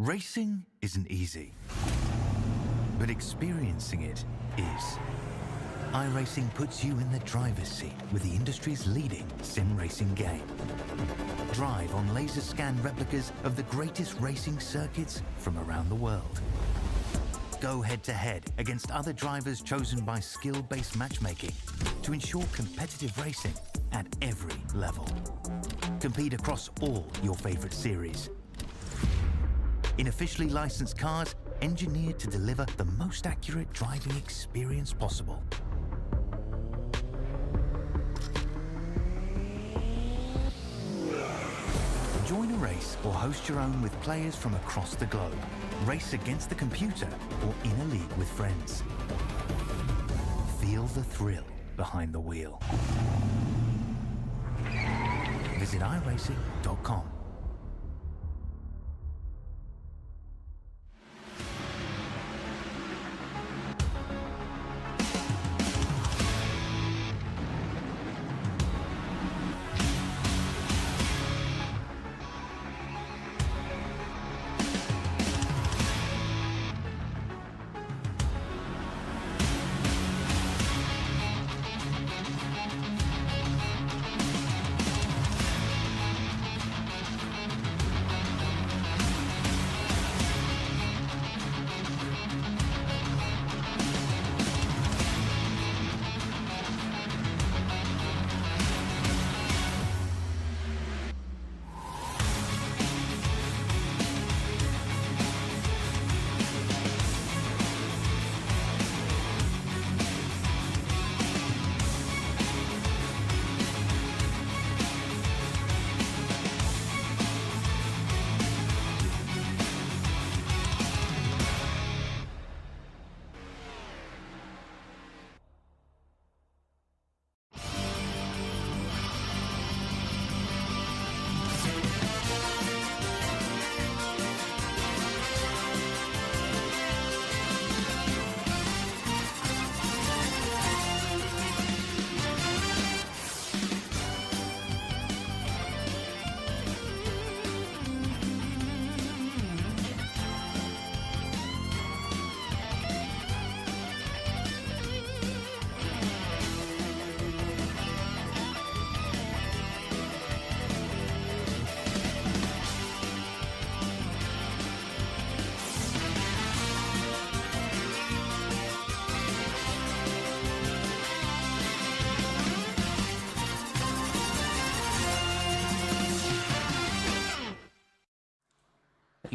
Racing isn't easy, but experiencing it is. iRacing puts you in the driver's seat with the industry's leading sim racing game. Drive on laser scan replicas of the greatest racing circuits from around the world. Go head-to-head against other drivers chosen by skill-based matchmaking to ensure competitive racing at every level. Compete across all your favorite series. In officially licensed cars, engineered to deliver the most accurate driving experience possible. Join a race or host your own with players from across the globe. Race against the computer or in a league with friends. Feel the thrill behind the wheel. Visit iRacing.com.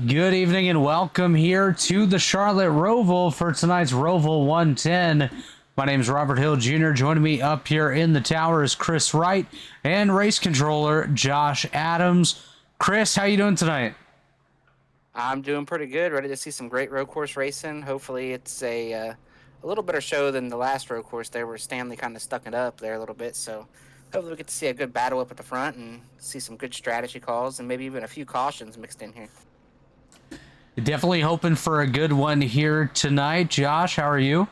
Good evening and welcome here to the Charlotte Roval for tonight's Roval 110. My name is Robert Hill Jr. Joining me up here in the tower is Chris Wright and race controller Josh Adams. Chris, how you doing tonight? I'm doing pretty good. Ready to see some great road course racing. Hopefully it's a little better show than the last road course there where Stanley kind of stuck it up there a little bit. So hopefully we get to see a good battle up at the front and see some good strategy calls and maybe even a few cautions mixed in here. Definitely hoping for a good one here tonight. Josh, how are you?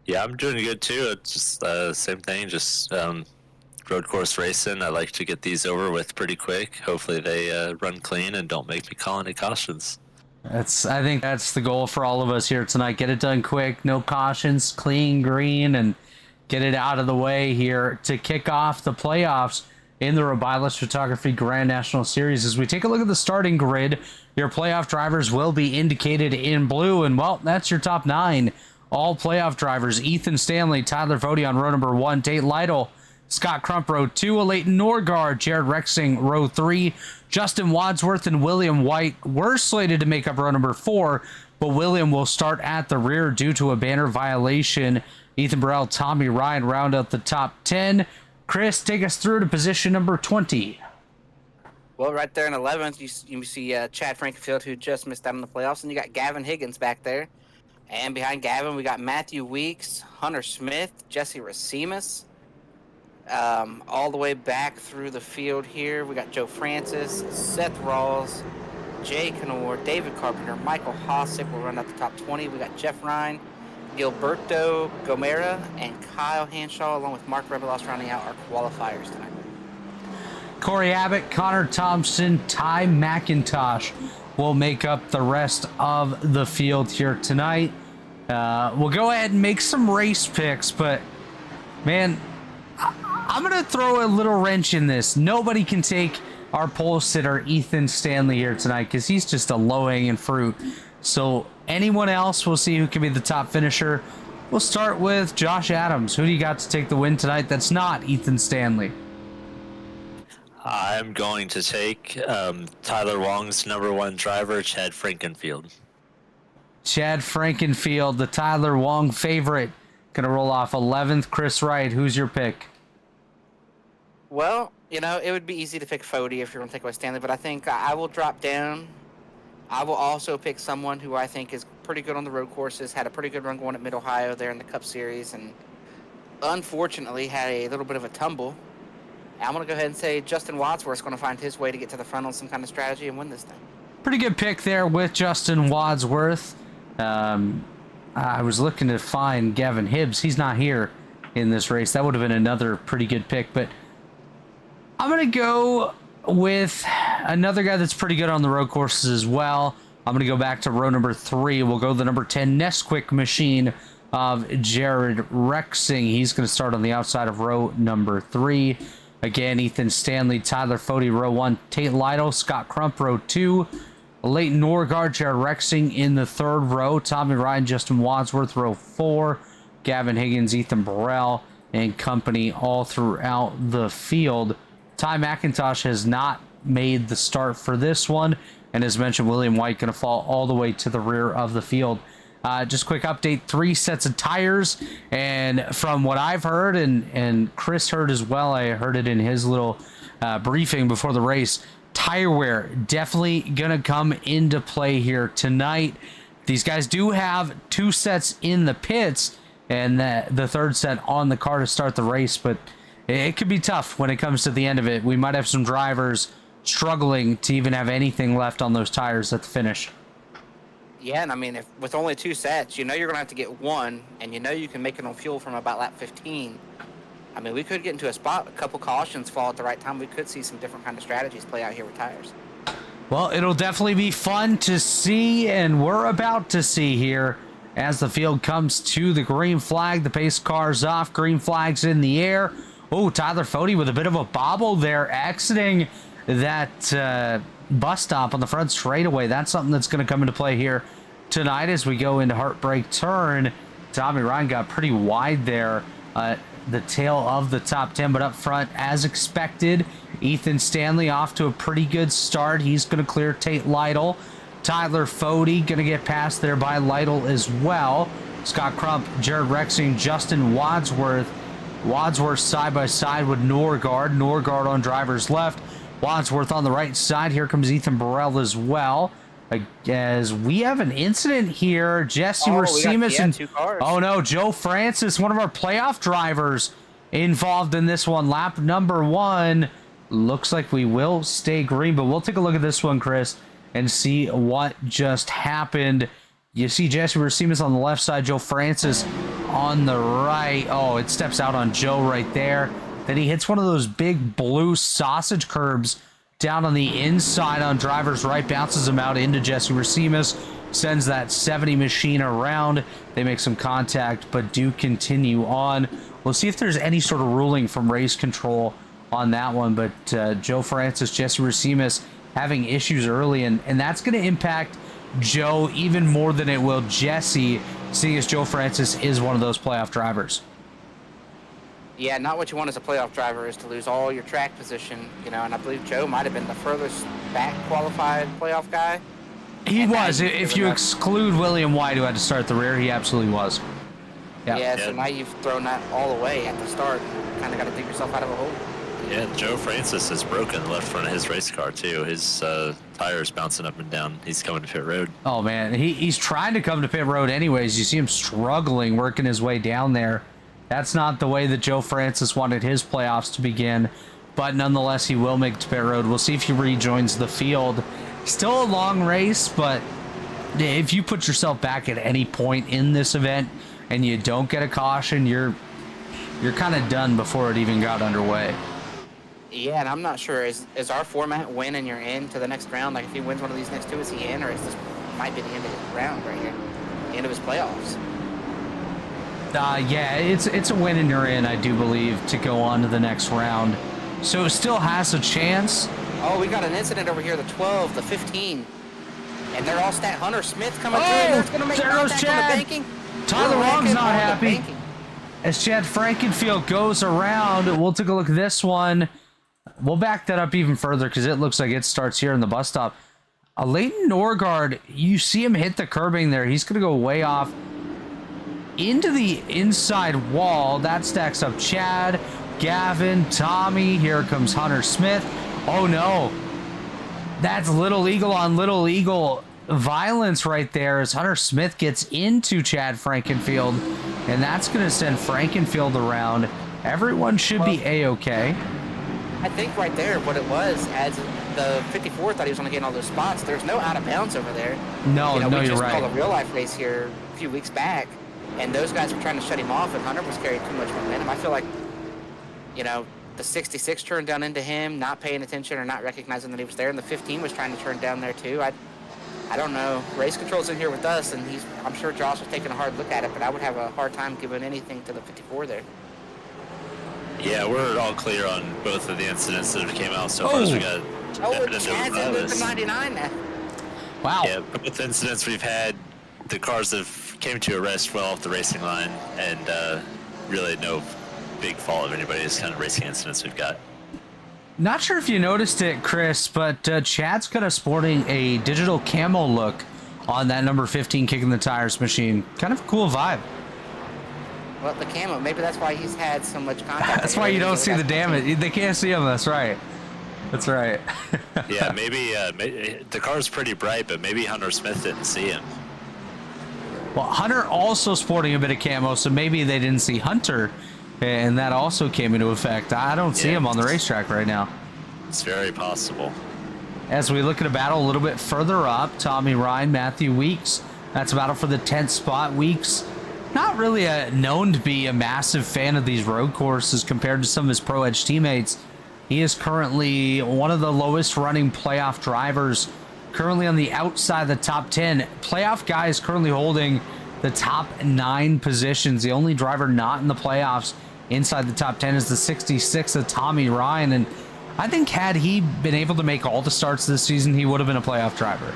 Yeah, I'm doing good too. It's just same thing, just road course racing. I like to get these over with pretty quick. Hopefully they run clean and don't make me call any cautions. I think that's the goal for all of us here tonight. Get it done quick, no cautions, clean green, and get it out of the way here to kick off the playoffs in the Rebilas Photography Grand National Series. As we take a look at the starting grid, your playoff drivers will be indicated in blue, and well, that's your top 9. All playoff drivers: Ethan Stanley, Tyler Vody on row number 1, Tate Lytle, Scott Crump row 2, Leighton Norgard, Jared Rexing row 3, Justin Wadsworth and William White were slated to make up row number 4, but William will start at the rear due to a banner violation. Ethan Burrell, Tommy Ryan round out the top 10. Chris, take us through to position number 20. Well, right there in 11th, you see Chad Frankenfield, who just missed out on the playoffs, and you got Gavin Higgins back there. And behind Gavin, we got Matthew Weeks, Hunter Smith, Jesse Racimus. All the way back through the field here, we got Joe Francis, Seth Rawls, Jay Canor, David Carpenter, Michael Hosick will run out the top 20. We got Jeff Ryan, Gilberto Gomera, and Kyle Hanshaw, along with Mark Rebilas, rounding out our qualifiers tonight. Corey Abbott, Connor Thompson, Ty McIntosh will make up the rest of the field here tonight. We'll go ahead and make some race picks, but man, I'm going to throw a little wrench in this. Nobody can take our pole sitter, Ethan Stanley, here tonight because he's just a low-hanging fruit. So anyone else, we'll see who can be the top finisher. We'll start with Josh Adams. Who do you got to take the win tonight that's not Ethan Stanley? I'm going to take Tyler Wong's #1 driver, Chad Frankenfield. Chad Frankenfield, the Tyler Wong favorite, going to roll off 11th. Chris Wright, who's your pick? Well, you know, it would be easy to pick Fody if you're going to take away Stanley, but I think I will drop down. I will also pick someone who I think is pretty good on the road courses, had a pretty good run going at Mid-Ohio there in the Cup Series, and unfortunately had a little bit of a tumble. I'm going to go ahead and say Justin Wadsworth's going to find his way to get to the front on some kind of strategy and win this thing. Pretty good pick there with Justin Wadsworth. I was looking to find Gavin Hibbs. He's not here in this race. That would have been another pretty good pick, but I'm going to go with another guy that's pretty good on the road courses as well. I'm going to go back to row number 3. We'll go the number 10 Nesquik machine of Jared Rexing. He's going to start on the outside of row number 3. Again, Ethan Stanley, Tyler Fody, row 1. Tate Lytle, Scott Crump, row 2. Leighton Norgard, Jared Rexing in the 3rd row. Tommy Ryan, Justin Wadsworth, row 4. Gavin Higgins, Ethan Burrell, and company all throughout the field. Ty McIntosh has not made the start for this one, and as mentioned, William White going to fall all the way to the rear of the field. Just quick update, 3 sets of tires, and from what I've heard, and Chris heard as well, I heard it in his little briefing before the race, tire wear definitely going to come into play here tonight. These guys do have 2 sets in the pits, and the 3rd set on the car to start the race, but it could be tough when it comes to the end of it. We might have some drivers struggling to even have anything left on those tires at the finish. Yeah, and I mean, if with only 2 sets, you know you're going to have to get one, and you know you can make it on fuel from about lap 15. I mean, we could get into a spot, a couple cautions fall at the right time. We could see some different kind of strategies play out here with tires. Well, it'll definitely be fun to see, and we're about to see here as the field comes to the green flag. The pace car's off, green flag's in the air. Oh, Tyler Fody with a bit of a bobble there, exiting that bus stop on the front straightaway. That's something that's going to come into play here tonight as we go into Heartbreak Turn. Tommy Ryan got pretty wide there, the tail of the top 10, but up front, as expected, Ethan Stanley off to a pretty good start. He's going to clear Tate Lytle. Tyler Fody going to get passed there by Lytle as well. Scott Crump, Jared Rexing, Justin Wadsworth. Wadsworth side by side with Norgard. Norgard on driver's left. Wadsworth on the right side. Here comes Ethan Burrell as well. As we have an incident here, Jesse Racimus and 2 cars. Oh no, Joe Francis, one of our playoff drivers, involved in this one. Lap number 1. Looks like we will stay green, but we'll take a look at this one, Chris, and see what just happened. You see Jesse Racimus on the left side, Joe Francis on the right. Oh, it steps out on Joe right there. Then he hits one of those big blue sausage curbs down on the inside on driver's right, bounces him out into Jesse Racimus, sends that 70 machine around. They make some contact, but do continue on. We'll see if there's any sort of ruling from race control on that one, but Joe Francis, Jesse Racimus having issues early, and that's going to impact Joe even more than it will Jesse, seeing as Joe Francis is one of those playoff drivers. Yeah, not what you want as a playoff driver is to lose all your track position, you know, and I believe Joe might have been the furthest back qualified playoff guy. He was. If you exclude William White, who had to start the rear, he absolutely was. Yeah, so now you've thrown that all away at the start. Kind of got to dig yourself out of a hole. Yeah, Joe Francis has broken the left front of his race car, too. His tires bouncing up and down. He's coming to pit road. Oh, man. He's trying to come to pit road anyways. You see him struggling, working his way down there. That's not the way that Joe Francis wanted his playoffs to begin, but nonetheless, he will make it to pit road. We'll see if he rejoins the field. Still a long race, but if you put yourself back at any point in this event and you don't get a caution, you're kind of done before it even got underway. Yeah, and I'm not sure. Is our format win and you're in to the next round? Like, if he wins one of these next two, is he in, or is this might be the end of his round right here, the end of his playoffs? Yeah, it's a win and you're in, I do believe, to go on to the next round. So it still has a chance. Oh, we got an incident over here, the 12, the 15. And they're all stat. Hunter Smith coming through, and that's going to make there goes contact Chad. on the banking. Tyler We're Long's ranking not on the happy. banking. As Chad Frankenfield goes around, we'll take a look at this one. We'll back that up even further because it looks like it starts here in the bus stop. Leighton Norgard, you see him hit the curbing there. He's going to go way off into the inside wall. That stacks up Chad, Gavin, Tommy. Here comes Hunter Smith. Oh, no. That's Little Eagle on Little Eagle violence right there as Hunter Smith gets into Chad Frankenfield, and that's going to send Frankenfield around. Everyone should be A-okay. I think right there what it was, as the 54 thought he was going to get all those spots, there's no out of bounds over there. No, you know, no, we you're just right. called a real life race here a few weeks back, and those guys were trying to shut him off, and Hunter was carrying too much momentum. I feel like, you know, the 66 turned down into him, not paying attention or not recognizing that he was there, and the 15 was trying to turn down there too. I don't know. Race control's in here with us, and I'm sure Josh was taking a hard look at it, but I would have a hard time giving anything to the 54 there. Yeah, we're all clear on both of the incidents that have came out so far. So we got evidence of Chad's in the Rebilas. 99 now. Wow. Yeah, both incidents we've had, the cars have came to a rest well off the racing line, and really no big fault of anybody's kind of racing incidents we've got. Not sure if you noticed it, Chris, but Chad's kind of sporting a digital camo look on that number 15 kicking the tires machine. Kind of a cool vibe. Well, the camo, maybe that's why he's had so much contact. That's why you don't see the damage. They can't see him. That's right. That's right. Yeah, maybe the car's pretty bright, but maybe Hunter Smith didn't see him. Well, Hunter also sporting a bit of camo, so maybe they didn't see Hunter, and that also came into effect. I don't see him on the racetrack right now. It's very possible. As we look at a battle a little bit further up, Tommy Ryan, Matthew Weeks. That's a battle for the 10th spot. Weeks, not really known to be a massive fan of these road courses compared to some of his Pro Edge teammates. He is currently one of the lowest running playoff drivers, currently on the outside of the top 10. Playoff guy is currently holding the top 9 positions. The only driver not in the playoffs inside the top 10 is the 66 of Tommy Ryan. And I think had he been able to make all the starts this season, he would have been a playoff driver.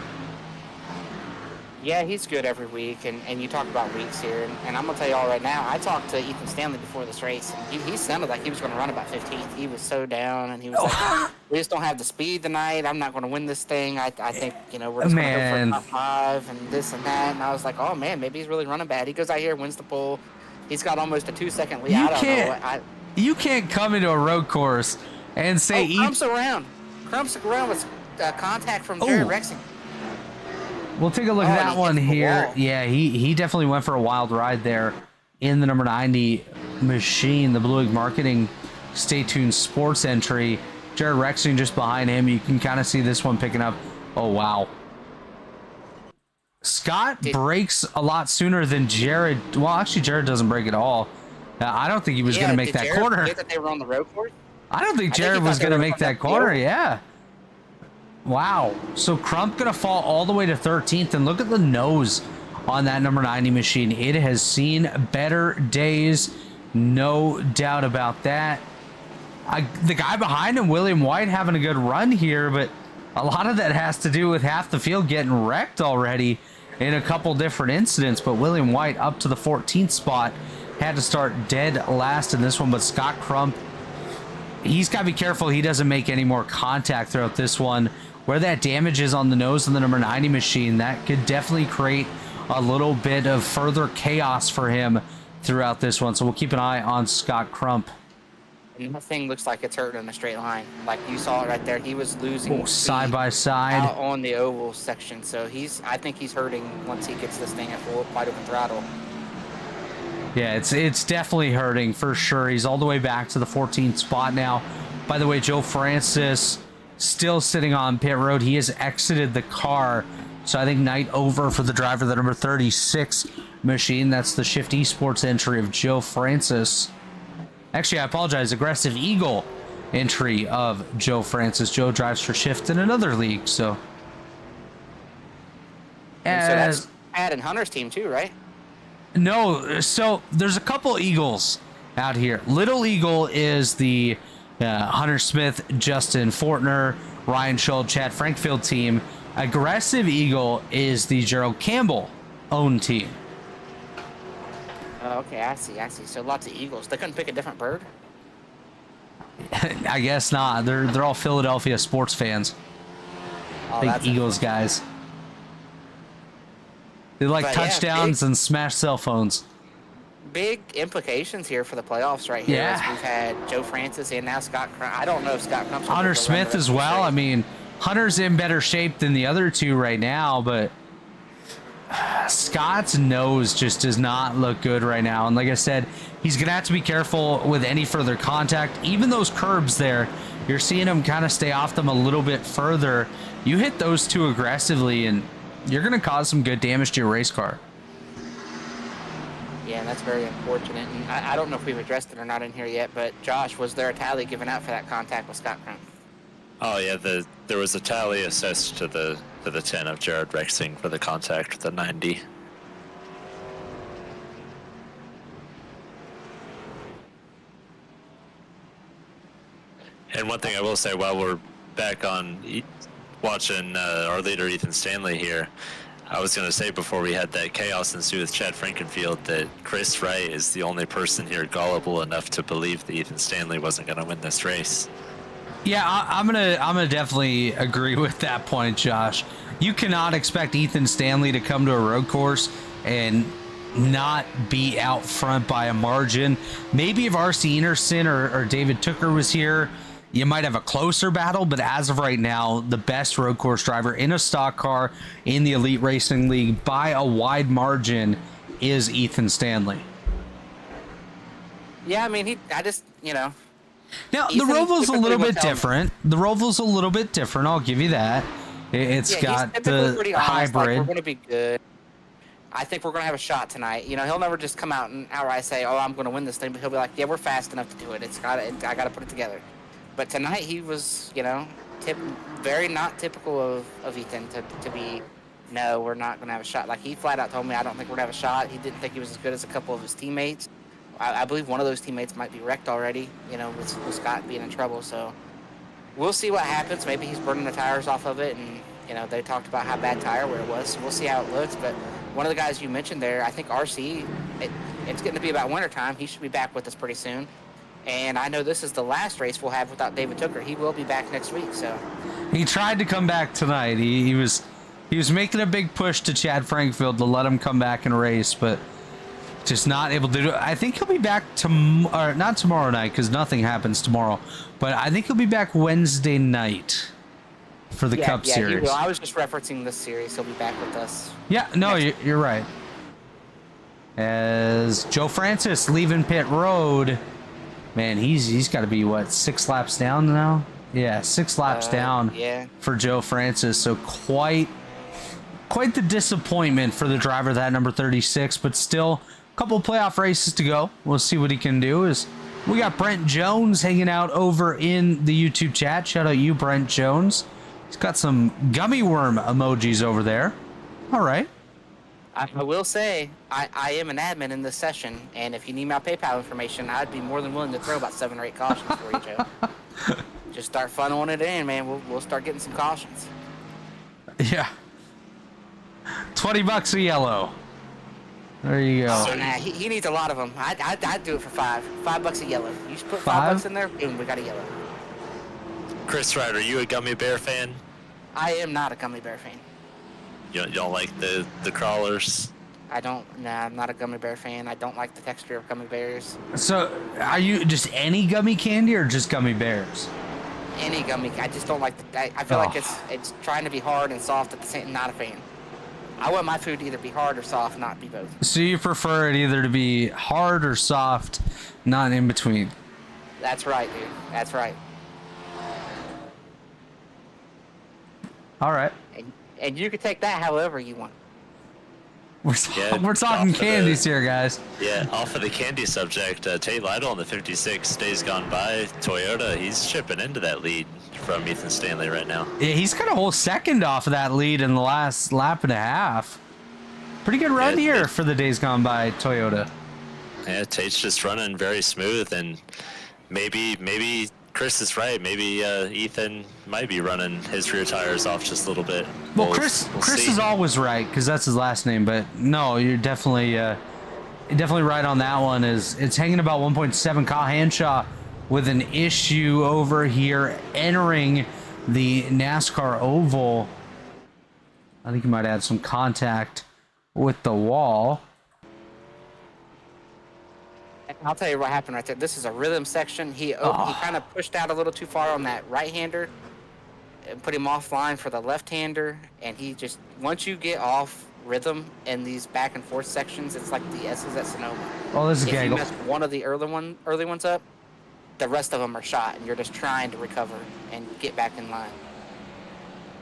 Yeah, he's good every week, and you talk about Weeks here, and I'm going to tell you all right now, I talked to Ethan Stanley before this race, and he sounded like he was going to run about 15th. He was so down, and he was like, we just don't have the speed tonight. I'm not going to win this thing. I think, you know, we're just going to go for a top 5 and this and that. And I was like, oh, man, maybe he's really running bad. He goes out here, wins the pole. He's got almost a 2-second lead. You can't come into a road course and say... Crumps around with contact from Jared Rexing. We'll take a look at that one here. Yeah, he definitely went for a wild ride there in the number 90 machine, the Blue Egg Marketing Stay Tuned Sports entry. Jared Rexing just behind him. You can kind of see this one picking up. Oh, wow. Scott breaks a lot sooner than Jared. Well, actually, Jared doesn't break at all. I don't think he was going to make that corner. That they were on the road course? I don't think Jared was going to make that corner. Yeah. Wow. So Crump going to fall all the way to 13th. And look at the nose on that number 90 machine. It has seen better days. No doubt about that. The guy behind him, William White, having a good run here. But a lot of that has to do with half the field getting wrecked already in a couple different incidents. But William White up to the 14th spot. Had to start dead last in this one. But Scott Crump, he's got to be careful he doesn't make any more contact throughout this one. Where that damage is on the nose of the number 90 machine, that could definitely create a little bit of further chaos for him throughout this one. So we'll keep an eye on Scott Crump. And that thing looks like it's hurting in a straight line. Like you saw it right there. He was losing side by side out on the oval section. So I think he's hurting once he gets this thing at full wide open throttle. Yeah, it's definitely hurting for sure. He's all the way back to the 14th spot now. By the way, Joe Francis still sitting on pit road. He has exited the car. So I think night over for the driver, the number 36 machine. That's the Shift Esports entry of Joe Francis. Actually, I apologize. Aggressive Eagle entry of Joe Francis. Joe drives for Shift in another league, so. And so that's Pat and Hunter's team too, right? No, so there's a couple Eagles out here. Little Eagle is the Hunter Smith, Justin Fortner, Ryan Schull, Chad Frankfield team. Aggressive Eagle is the Gerald Campbell owned team. Oh, okay, I see. So lots of Eagles. They couldn't pick a different bird? I guess not. They're all Philadelphia sports fans. Oh, Big Eagles guys. They like touchdowns and smash cell phones. Big implications here for the playoffs right here. Yeah. As we've had Joe Francis and now Scott Crump. I don't know if Scott Crump's Hunter Smith as well. I mean, Hunter's in better shape than the other two right now, but Scott's nose just does not look good right now. And like I said, he's going to have to be careful with any further contact. Even those curbs there, you're seeing him kind of stay off them a little bit further. You hit those two aggressively, and you're going to cause some good damage to your race car. Yeah, and that's very unfortunate. And I don't know if we've addressed it or not in here yet, but Josh, was there a tally given out for that contact with Scott Crump? Oh yeah, there was a tally assessed to the 10 of Jared Rexing for the contact with the 90. And one thing I will say while we're back on watching our leader Ethan Stanley here, I was going to say before we had that chaos ensue with Chad Frankenfield that Chris Wright is the only person here gullible enough to believe that Ethan Stanley wasn't going to win this race. Yeah, I'm gonna definitely agree with that point, Josh. You cannot expect Ethan Stanley to come to a road course and not be out front by a margin. Maybe if R.C. Enerson or David Tooker was here, you might have a closer battle, but as of right now, the best road course driver in a stock car in the Elite Racing League by a wide margin is Ethan Stanley. Yeah, I mean, Now, Ethan the Roval's a little bit typically different. The Roval's a little bit different, I'll give you that. It's got the pretty honest, like, hybrid. we're going to be good. I think we're going to have a shot tonight. You know, he'll never just come out and outright say, "Oh, I'm going to win this thing," but he'll be like, "Yeah, we're fast enough to do it. I got to put it together." But tonight he was, very not typical of Ethan to be, "No, we're not going to have a shot." Like, he flat out told me, "I don't think we're going to have a shot." He didn't think he was as good as a couple of his teammates. I believe one of those teammates might be wrecked already, with Scott being in trouble. So we'll see what happens. Maybe he's burning the tires off of it, and they talked about how bad tire wear it was. So we'll see how it looks. But one of the guys you mentioned there, I think RC, it's getting to be about wintertime. He should be back with us pretty soon. And I know this is the last race we'll have without David Tooker. He will be back next week. So He tried to come back tonight. He was making a big push to Chad Frankfield to let him come back and race, but just not able to do it. I think he'll be back not tomorrow night because nothing happens tomorrow, but I think he'll be back Wednesday night for the Cup Series. He will. I was just referencing this series. He'll be back with us. Yeah, no, you're right. As Joe Francis leaving pit road, man, he's got to be, 6 laps down now? Yeah, 6 laps down for Joe Francis. So quite the disappointment for the driver, that number 36, but still a couple of playoff races to go. We'll see what he can do. We got Brent Jones hanging out over in the YouTube chat. Shout out you, Brent Jones. He's got some gummy worm emojis over there. All right. I will say, I am an admin in this session, and if you need my PayPal information, I'd be more than willing to throw about 7 or 8 cautions for you, Joe. Just start funneling it in, man. We'll start getting some cautions. Yeah. $20 a yellow. There you go. So, nah, he needs a lot of them. I'd do it for $5 a yellow. You just put $5 in there, boom, we got a yellow. Chris Wright, are you a gummy bear fan? I am not a gummy bear fan. You don't like the crawlers? I'm not a gummy bear fan. I don't like the texture of gummy bears. So, are you just any gummy candy or just gummy bears? Any gummy, I just don't like I feel like it's trying to be hard and soft at the same. Not a fan. I want my food to either be hard or soft, not be both. So you prefer it either to be hard or soft, not in between. That's right, dude. That's right. All right. And you can take that however you want. We're talking off of candies here, guys. Yeah, off of the candy subject, Tate Lytle on the 56 days gone by. Toyota, he's chipping into that lead from Ethan Stanley right now. Yeah, he's got a whole second off of that lead in the last lap and a half. Pretty good run here for the days gone by Toyota. Yeah, Tate's just running very smooth, and maybe Chris is right. Maybe Ethan might be running his rear tires off just a little bit. Well, Chris is always right because that's his last name. But no, you're definitely right on that one. It's hanging about 1.7. Kyle Hanshaw with an issue over here entering the NASCAR oval. I think he might have some contact with the wall. I'll tell you what happened right there. This is a rhythm section. He kind of pushed out a little too far on that right-hander and put him offline for the left-hander. And he just, once you get off rhythm in these back and forth sections, it's like the S's at Sonoma. Oh, this is if gaggle. you mess one of the early ones up, the rest of them are shot, and you're just trying to recover and get back in line.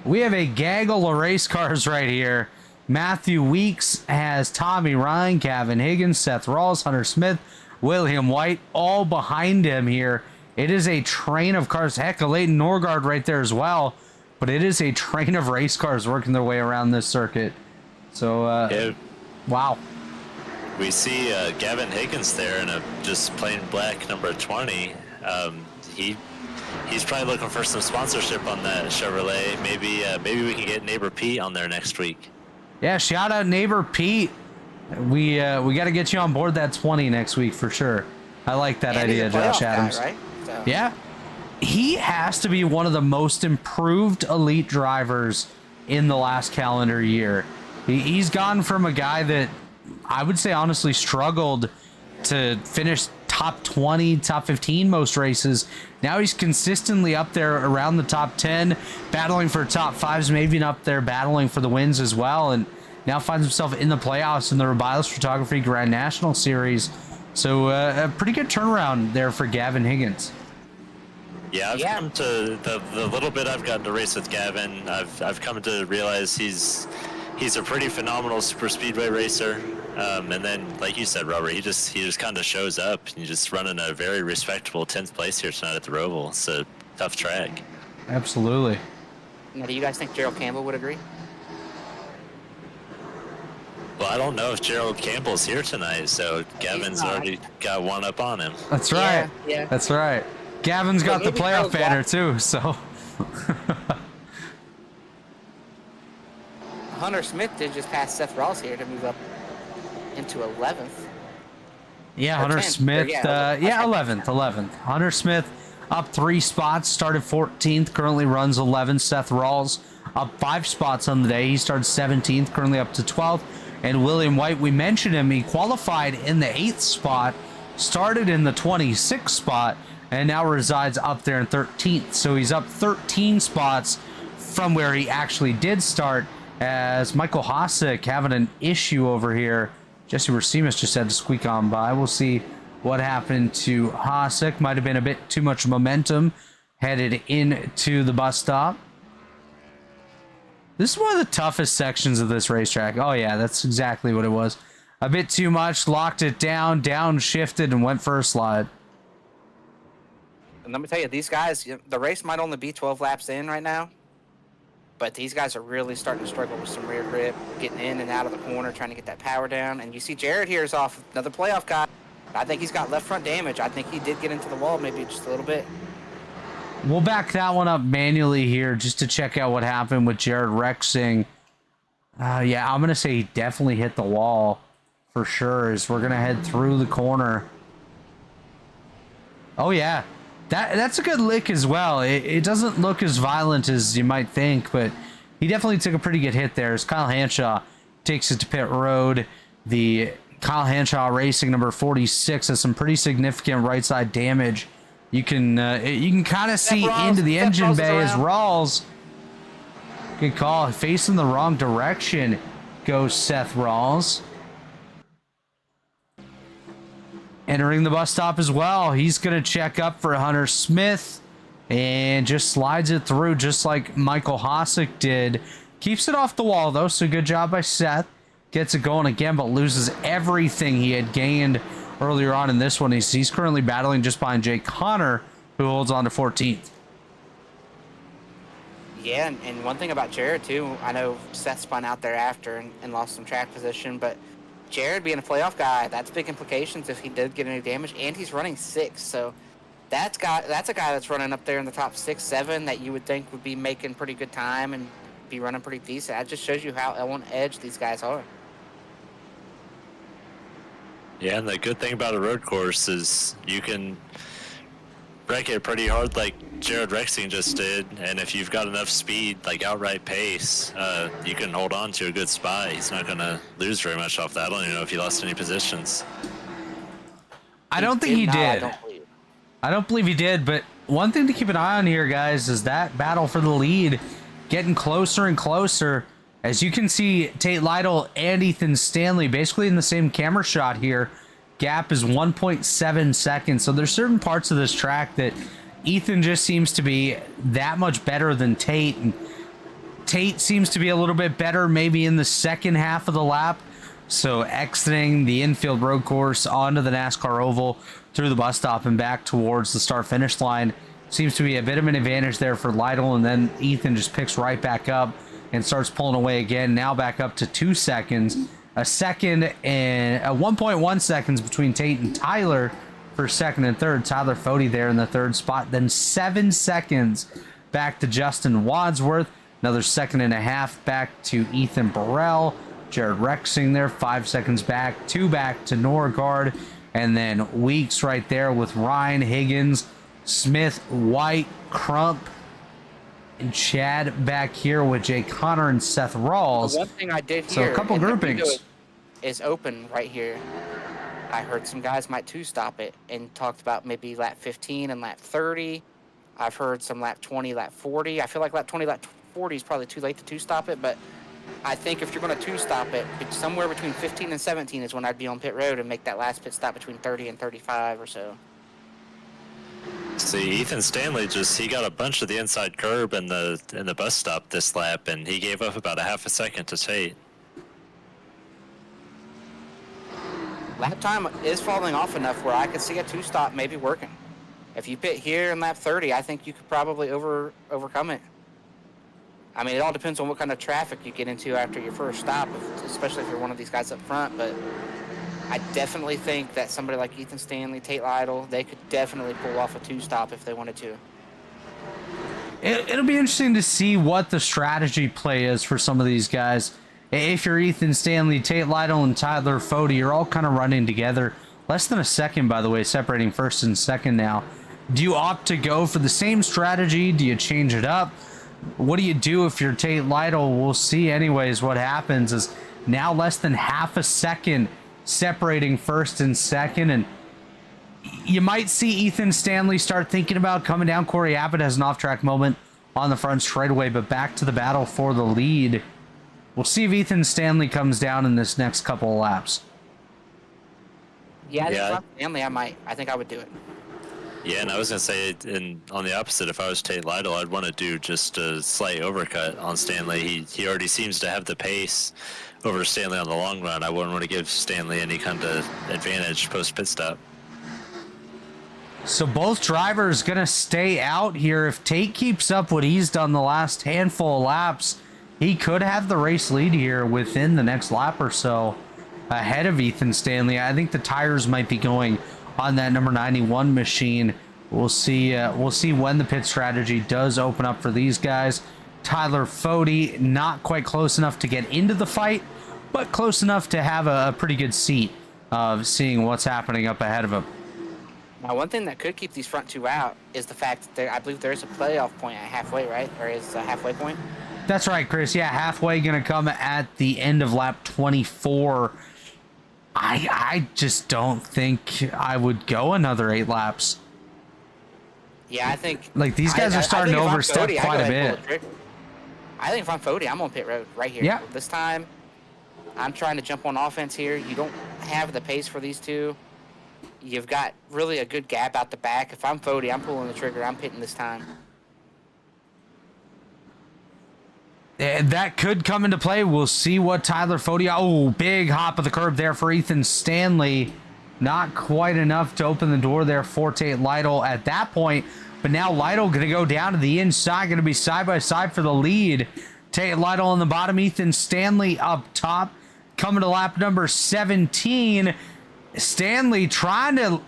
We have a gaggle of race cars right here. Matthew Weeks has Tommy Ryan, Gavin Higgins, Seth Rawls, Hunter Smith, William White, all behind him here. It is a train of cars. Heck, a Leighton Norgard right there as well. But it is a train of race cars working their way around this circuit. So, wow. We see Gavin Higgins there in a just plain black number 20. He's probably looking for some sponsorship on that Chevrolet. Maybe we can get neighbor Pete on there next week. Yeah, shout out neighbor Pete. We got to get you on board that 20 next week for sure. I like that idea, Josh Adams. Guy, right? So. Yeah. He has to be one of the most improved elite drivers in the last calendar year. He's gone from a guy that I would say honestly struggled to finish top 20, top 15 most races. Now he's consistently up there around the top 10, battling for top 5s, maybe up there battling for the wins as well, and now finds himself in the playoffs in the Rebilas Photography Grand National Series. So a pretty good turnaround there for Gavin Higgins. Yeah, I've come to the little bit I've gotten to race with Gavin. I've come to realize he's a pretty phenomenal super speedway racer. And then, like you said, Robert, he just kind of shows up and he's just running a very respectable 10th place here tonight at the Roval. It's a tough track. Absolutely. Now, do you guys think Gerald Campbell would agree? Well, I don't know if Gerald Campbell's here tonight, so Gavin's already got one up on him. That's right. Yeah. That's right. Gavin's got the playoff banner too, so. Hunter Smith did just pass Seth Rawls here to move up into 11th. Yeah, Or Hunter 10th. Smith. Yeah, 11th. Hunter Smith up 3 spots, started 14th, currently runs 11th. Seth Rawls up 5 spots on the day. He started 17th, currently up to 12th. And William White, we mentioned him. He qualified in the 8th spot, started in the 26th spot, and now resides up there in 13th. So he's up 13 spots from where he actually did start, as Michael Hossack having an issue over here. Jesse Racines just had to squeak on by. We'll see what happened to Hossack. Might have been a bit too much momentum headed into the bus stop. This is one of the toughest sections of this racetrack. Oh, yeah, that's exactly what it was. A bit too much, locked it down, downshifted, and went for a slide. And let me tell you, these guys, the race might only be 12 laps in right now, but these guys are really starting to struggle with some rear grip, getting in and out of the corner, trying to get that power down. And you see Jared here is off, another playoff guy. I think he's got left front damage. I think he did get into the wall maybe just a little bit. We'll back that one up manually here just to check out what happened with Jared Rexing. Yeah, I'm going to say he definitely hit the wall for sure as we're going to head through the corner. Oh, yeah. That's a good lick as well. It doesn't look as violent as you might think, but he definitely took a pretty good hit there as Kyle Hanshaw takes it to pit road. The Kyle Hanshaw Racing number 46 has some pretty significant right side damage. You can kind of see into the engine bay as Rawls. Good call. Facing the wrong direction goes Seth Rawls. Entering the bus stop as well. He's going to check up for Hunter Smith and just slides it through just like Michael Hossack did. Keeps it off the wall, though, so good job by Seth. gets it going again, but loses everything he had gained earlier on in this one. He's currently battling just behind Jake Connor, who holds on to 14th. Yeah, and one thing about Jared, too, I know Seth spun out there after and lost some track position, but Jared being a playoff guy, that's big implications if he did get any damage, and he's running 6, so that's a guy that's running up there in the top 6, 7 that you would think would be making pretty good time and be running pretty decent. That just shows you how on edge these guys are. Yeah, and the good thing about a road course is you can wreck it pretty hard like Jared Rexing just did, and if you've got enough speed, like outright pace, you can hold on to a good spot. He's not going to lose very much off that. I don't even know if he lost any positions. I don't think he did. I don't believe he did, but one thing to keep an eye on here, guys, is that battle for the lead getting closer and closer. As you can see, Tate Lytle and Ethan Stanley basically in the same camera shot here. Gap is 1.7 seconds. So there's certain parts of this track that Ethan just seems to be that much better than Tate. And Tate seems to be a little bit better maybe in the second half of the lap. So exiting the infield road course onto the NASCAR oval through the bus stop and back towards the start-finish line seems to be a bit of an advantage there for Lytle. And then Ethan just picks right back up and starts pulling away again. Now back up to 2 seconds. A second and 1.1 seconds between Tate and Tyler for second and third. Tyler Fody there in the third spot. Then 7 seconds back to Justin Wadsworth. Another second and a half back to Ethan Burrell. Jared Rexing there, 5 seconds back. 2 back to Norgard. And then Weeks right there with Ryan, Higgins, Smith, White, Crump, and Chad back here with Jay Connor and Seth Rawls. One thing I did So hear, a couple groupings is open right here. I heard some guys might two-stop it and talked about maybe lap 15 and lap 30. I've heard some lap 20, lap 40. I feel like lap 20, lap 40 is probably too late to two-stop it, but I think if you're going to two-stop it, somewhere between 15 and 17 is when I'd be on pit road and make that last pit stop between 30 and 35 or so. See, Ethan Stanley he got a bunch of the inside curb in the bus stop this lap, and he gave up about a half a second to Tate. Lap time is falling off enough where I could see a two-stop maybe working. If you pit here in lap 30, I think you could probably overcome it. I mean, it all depends on what kind of traffic you get into after your first stop, especially if you're one of these guys up front, but I definitely think that somebody like Ethan Stanley, Tate Lytle, they could definitely pull off a two-stop if they wanted to. It'll be interesting to see what the strategy play is for some of these guys. If you're Ethan Stanley, Tate Lytle, and Tyler Fody, you're all kind of running together. Less than a second, by the way, separating first and second now. Do you opt to go for the same strategy? Do you change it up? What do you do if you're Tate Lytle? We'll see anyways what happens is now less than half a second separating first and second, and you might see Ethan Stanley start thinking about coming down. Corey Abbott has an off-track moment on the front straightaway, but back to the battle for the lead. We'll see if Ethan Stanley comes down in this next couple of laps. Yeah, if I'm Stanley, I think I would do it. Yeah, and I was going to say, on the opposite, if I was Tate Lytle, I'd want to do just a slight overcut on Stanley. He already seems to have the pace over Stanley on the long run. I wouldn't want to give Stanley any kind of advantage post-pit stop. So both drivers going to stay out here. If Tate keeps up what he's done the last handful of laps, he could have the race lead here within the next lap or so ahead of Ethan Stanley. I think the tires might be going on that number 91 machine. We'll see when the pit strategy does open up for these guys. Tyler Fody, not quite close enough to get into the fight, but close enough to have a pretty good seat of seeing what's happening up ahead of him. Now, one thing that could keep these front two out is the fact that I believe there is a playoff point at halfway, right? Or is a halfway point? That's right, Chris. Yeah, halfway going to come at the end of lap 24. I just don't think I would go another 8 laps. Yeah, I think... Like, these guys are starting to overstep quite a bit. I think if I'm Fody, I'm on pit road right here. Yeah. This time, I'm trying to jump on offense here. You don't have the pace for these two. You've got really a good gap out the back. If I'm Fody, I'm pulling the trigger. I'm pitting this time. That could come into play. We'll see what Tyler Fody. Oh, big hop of the curb there for Ethan Stanley. Not quite enough to open the door there for Tate Lytle at that point. But now Lytle going to go down to the inside. Going to be side by side for the lead. Tate Lytle on the bottom. Ethan Stanley up top. Coming to lap number 17. Stanley trying to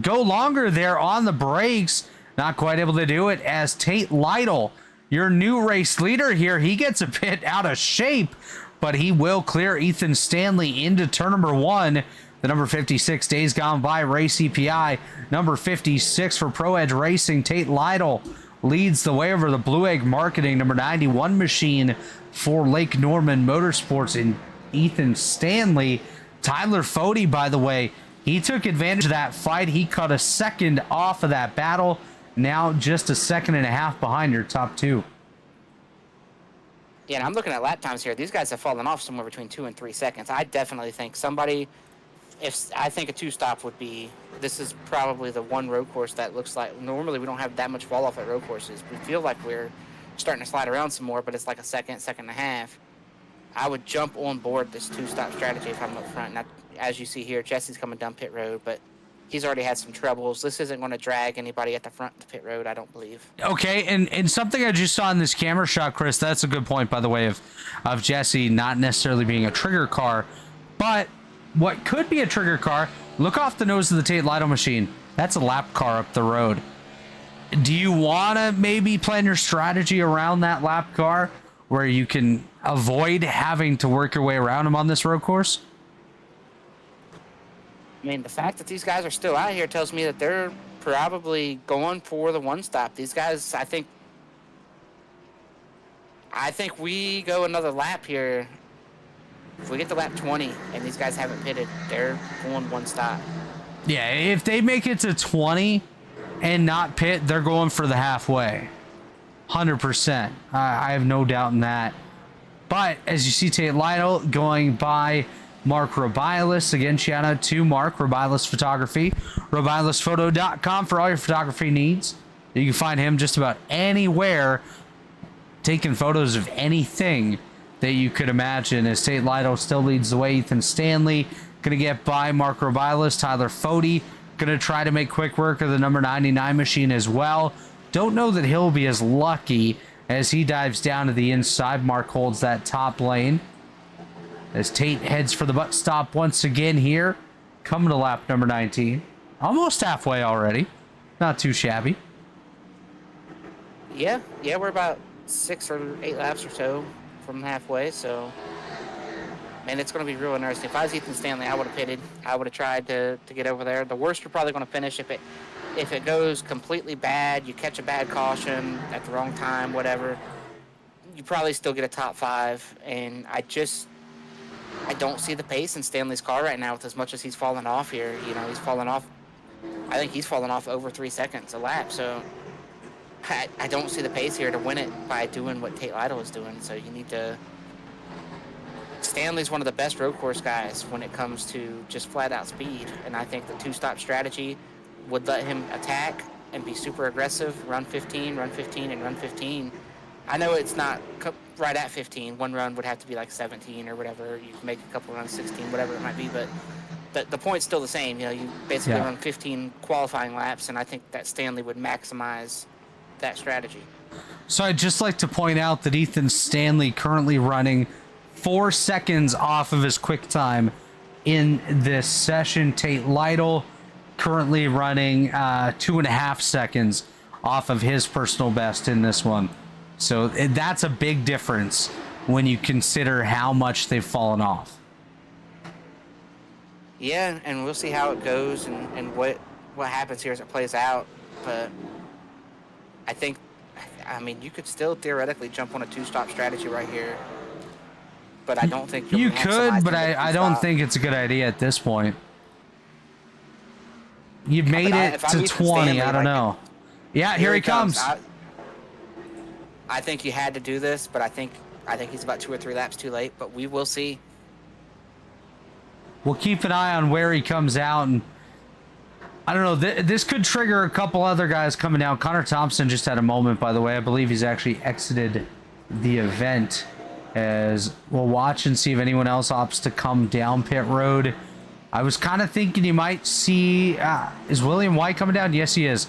go longer there on the brakes. Not quite able to do it as Tate Lytle, your new race leader here, he gets a bit out of shape, but he will clear Ethan Stanley into turn number 1. The number 56 Days Gone By race EPI. Number 56 for Pro Edge Racing. Tate Lytle leads the way over the Blue Egg Marketing. Number 91 machine for Lake Norman Motorsports in Ethan Stanley. Tyler Fody, by the way, he took advantage of that fight. He cut a second off of that battle. Now just a second and a half behind your top 2. Yeah, and I'm looking at lap times here. These guys have fallen off somewhere between 2 and 3 seconds. I definitely think I think a 2-stop would be, this is probably the one road course that looks like, normally we don't have that much fall off at road courses. We feel like we're starting to slide around some more, but it's like a second and a half. I would jump on board this 2-stop strategy if I'm up front. Now, as you see here, Jesse's coming down pit road, but he's already had some troubles. This isn't going to drag anybody at the front of the pit road, I don't believe. Okay, and something I just saw in this camera shot, Chris, that's a good point, by the way, of Jesse not necessarily being a trigger car, but what could be a trigger car, look off the nose of the Tate Lytle machine. That's a lap car up the road. Do you want to maybe plan your strategy around that lap car where you can avoid having to work your way around him on this road course? I mean, the fact that these guys are still out here tells me that they're probably going for the 1-stop. These guys, I think we go another lap here. If we get to lap 20 and these guys haven't pitted, they're going 1-stop. Yeah, if they make it to 20 and not pit, they're going for the halfway. 100%. I have no doubt in that. But as you see Tate Lytle going by Mark Rebilas. Again, shout out to Mark, Rebilas Photography. RebilasPhoto.com for all your photography needs. You can find him just about anywhere taking photos of anything that you could imagine. As Tate Lytle still leads the way. Ethan Stanley going to get by Mark Rebilas. Tyler Fody going to try to make quick work of the number 99 machine as well. Don't know that he'll be as lucky as he dives down to the inside. Mark holds that top lane as Tate heads for the butt stop once again here. Coming to lap number 19. Almost halfway already. Not too shabby. Yeah, we're about 6 or 8 laps or so from halfway, so man, it's going to be real interesting. If I was Ethan Stanley, I would have pitted. I would have tried to get over there. The worst you're probably going to finish if it goes completely bad, you catch a bad caution at the wrong time, whatever, you probably still get a top 5. And I don't see the pace in Stanley's car right now with as much as he's fallen off here. You know, he's fallen off. I think he's fallen off over 3 seconds a lap. So I don't see the pace here to win it by doing what Tate Lytle is doing. So you need to. Stanley's one of the best road course guys when it comes to just flat out speed. And I think the 2-stop strategy would let him attack and be super aggressive, run 15, and run 15. I know it's not right at 15. One run would have to be like 17 or whatever. You can make a couple runs 16, whatever it might be. But the point's still the same. You know, you basically run 15 qualifying laps, and I think that Stanley would maximize that strategy. So I'd just like to point out that Ethan Stanley currently running 4 seconds off of his quick time in this session. Tate Lytle currently running 2.5 seconds off of his personal best in this one. So that's a big difference when you consider how much they've fallen off. Yeah, and we'll see how it goes and what happens here as it plays out. But I mean, you could still theoretically jump on a 2-stop strategy right here. But I don't think you could, but I don't think it's a good idea at this point. You've made it to 20. I don't know. Yeah, here he comes. I think you had to do this, but I think he's about 2 or 3 laps too late. But we will see. We'll keep an eye on where he comes out, and I don't know. This could trigger a couple other guys coming down. Connor Thompson just had a moment, by the way. I believe he's actually exited the event, as we'll watch and see if anyone else opts to come down pit road. I was kind of thinking you might see, is William White coming down? Yes, he is.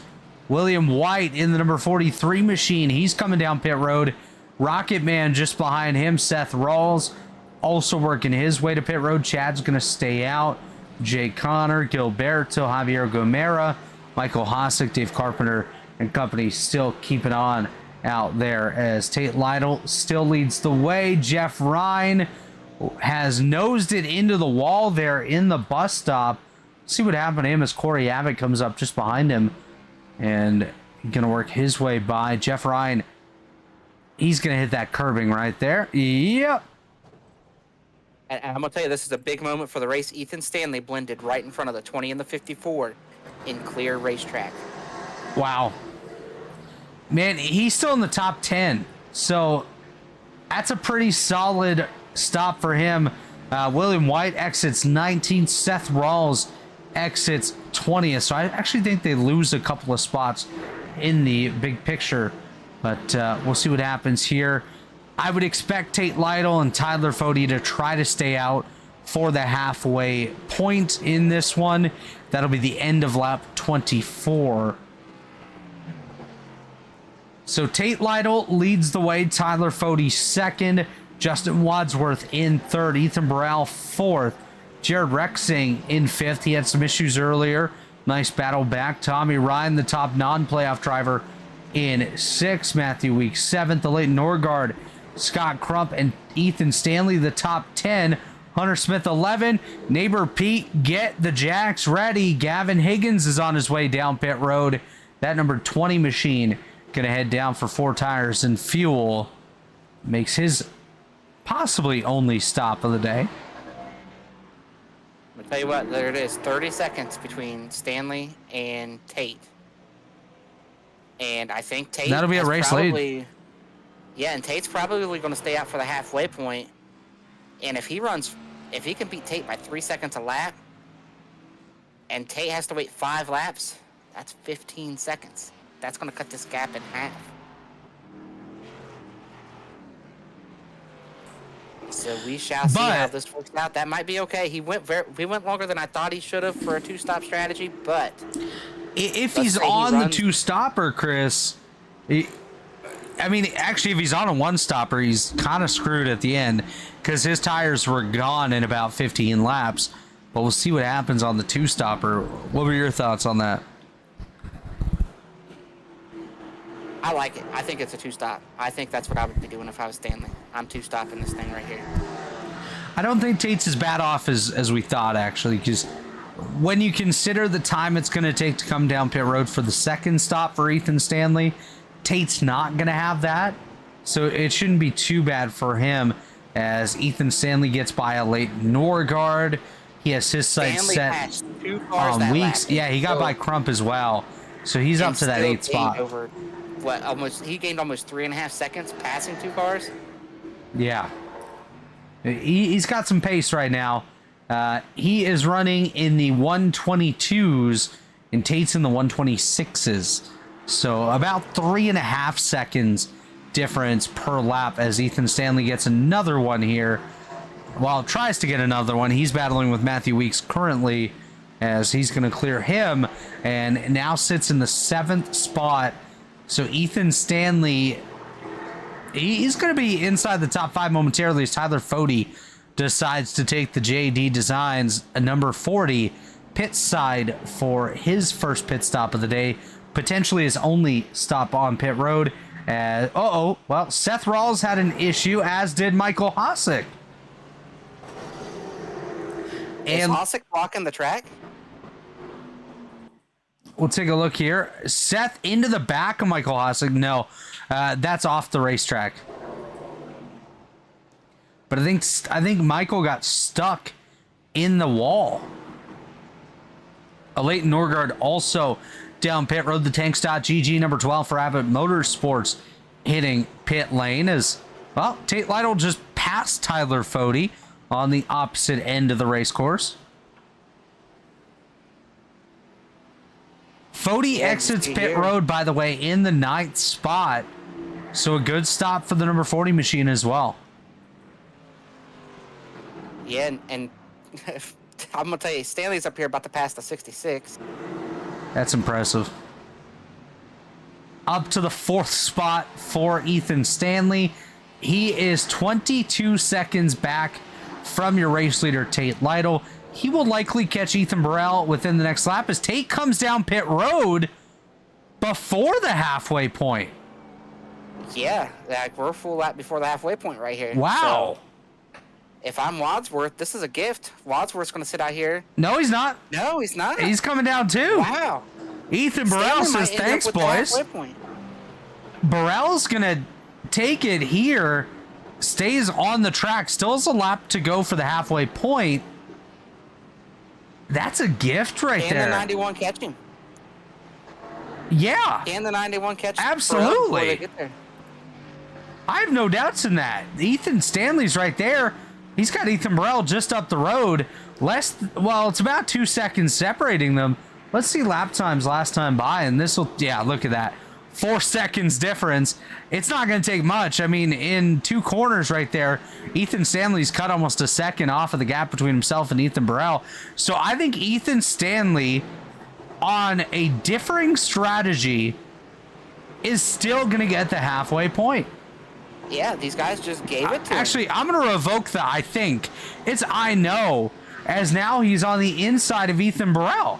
William White in the number 43 machine. He's coming down pit road. Rocket Man just behind him. Seth Rawls also working his way to pit road. Chad's going to stay out. Jay Connor, Gilberto, Javier Gomera, Michael Hosick, Dave Carpenter, and company still keeping on out there as Tate Lytle still leads the way. Jeff Ryan has nosed it into the wall there in the bus stop. See what happened to him as Corey Abbott comes up just behind him and gonna work his way by. Jeff Ryan, he's gonna hit that curbing right there. Yep. And I'm gonna tell you, this is a big moment for the race. Ethan Stanley blended right in front of the 20 and the 54 in clear racetrack. Wow. Man, he's still in the top 10. So that's a pretty solid stop for him. William White exits 19th. Seth Rawls exits 20th. So I actually think they lose a couple of spots in the big picture. But we'll see what happens here. I would expect Tate Lytle and Tyler Fody to try to stay out for the halfway point in this one. That'll be the end of lap 24. So Tate Lytle leads the way. Tyler Fody second. Justin Wadsworth in third. Ethan Burrell fourth. Jared Rexing in fifth. He had some issues earlier. Nice battle back. Tommy Ryan, the top non-playoff driver, in sixth. Matthew Weeks seventh. The Leighton Norgard, Scott Crump, and Ethan Stanley, the top 10. Hunter Smith 11. Neighbor Pete, get the jacks ready. Gavin Higgins is on his way down pit road. That number 20 machine gonna head down for 4 tires and fuel. Makes his possibly only stop of the day. I'm gonna tell you what, there it is. 30 seconds between Stanley and Tate. And I think Tate, that'll be a race lead. Yeah, and Tate's probably going to stay out for the halfway point. And if he can beat Tate by 3 seconds a lap, and Tate has to wait 5 laps, that's 15 seconds. That's going to cut this gap in half. So we shall see how this works out. That might be okay. He went longer than I thought he should have for a 2-stop strategy, but if he's on the 2-stopper, Chris, I mean, actually, if he's on a 1-stopper, he's kind of screwed at the end because his tires were gone in about 15 laps. But we'll see what happens on the 2-stopper. What were your thoughts on that? I like it. I think it's a 2-stop. I think that's what I would be doing if I was Stanley. I'm 2-stopping this thing right here. I don't think Tate's as bad off as we thought, actually, because when you consider the time it's going to take to come down pit road for the second stop for Ethan Stanley, Tate's not going to have that. So it shouldn't be too bad for him as Ethan Stanley gets by a late Norgard. He has his sights set on Weeks. Yeah, he got by Crump as well. So he's up to that 8th spot. He gained almost 3.5 seconds passing 2 cars. Yeah. He's got some pace right now. He is running in the 122s and Tate's in the 126s. So about 3.5 seconds difference per lap as Ethan Stanley gets another one here. While tries to get another one, he's battling with Matthew Weeks currently as he's going to clear him and now sits in the 7th spot. So Ethan Stanley, he's going to be inside the top 5 momentarily as Tyler Fody decides to take the JD Designs number 40 pit side for his first pit stop of the day, potentially his only stop on pit road. Well, Seth Rawls had an issue, as did Michael Hosick. Is Hosick blocking the track? We'll take a look here. Seth into the back of Michael Hosick. No, that's off the racetrack. But I think Michael got stuck in the wall. A Leighton Norgard also down pit road. The Tanks.GG number 12 for Abbott Motorsports hitting pit lane as, well, Tate Lytle just passed Tyler Fody on the opposite end of the race course. Fody exits pit road, by the way, in the 9th spot. So a good stop for the number 40 machine as well. Yeah, and I'm gonna tell you, Stanley's up here about to pass the 66. That's impressive. Up to the 4th spot for Ethan Stanley. He is 22 seconds back from your race leader, Tate Lytle. He will likely catch Ethan Burrell within the next lap as Tate comes down pit road before the halfway point. Yeah, like we're a full lap before the halfway point right here. Wow. So, if I'm Wadsworth, this is a gift. Wadsworth's going to sit out here. No, he's not. No, he's not. He's coming down too. Wow. Ethan Burrell Stanley says, might end thanks, up with the boys. halfway point. Burrell's going to take it here. Stays on the track. Still has a lap to go for the halfway point. That's a gift right Can there. the 91 catch him? Yeah. Can the 91 catch him? Absolutely. Before they get there? I have no doubts in that. Ethan Stanley's right there. He's got Ethan Burrell just up the road. Well, it's about 2 seconds separating them. Let's see lap times last time by, and this will, yeah, look at that. 4 seconds difference. It's not going to take much. I mean, in 2 corners right there, Ethan Stanley's cut almost a second off of the gap between himself and Ethan Burrell. So I think Ethan Stanley, on a differing strategy, is still going to get the halfway point. Yeah, these guys just gave it to him. Actually, I'm going to revoke the I think. It's I know, as now he's on the inside of Ethan Burrell.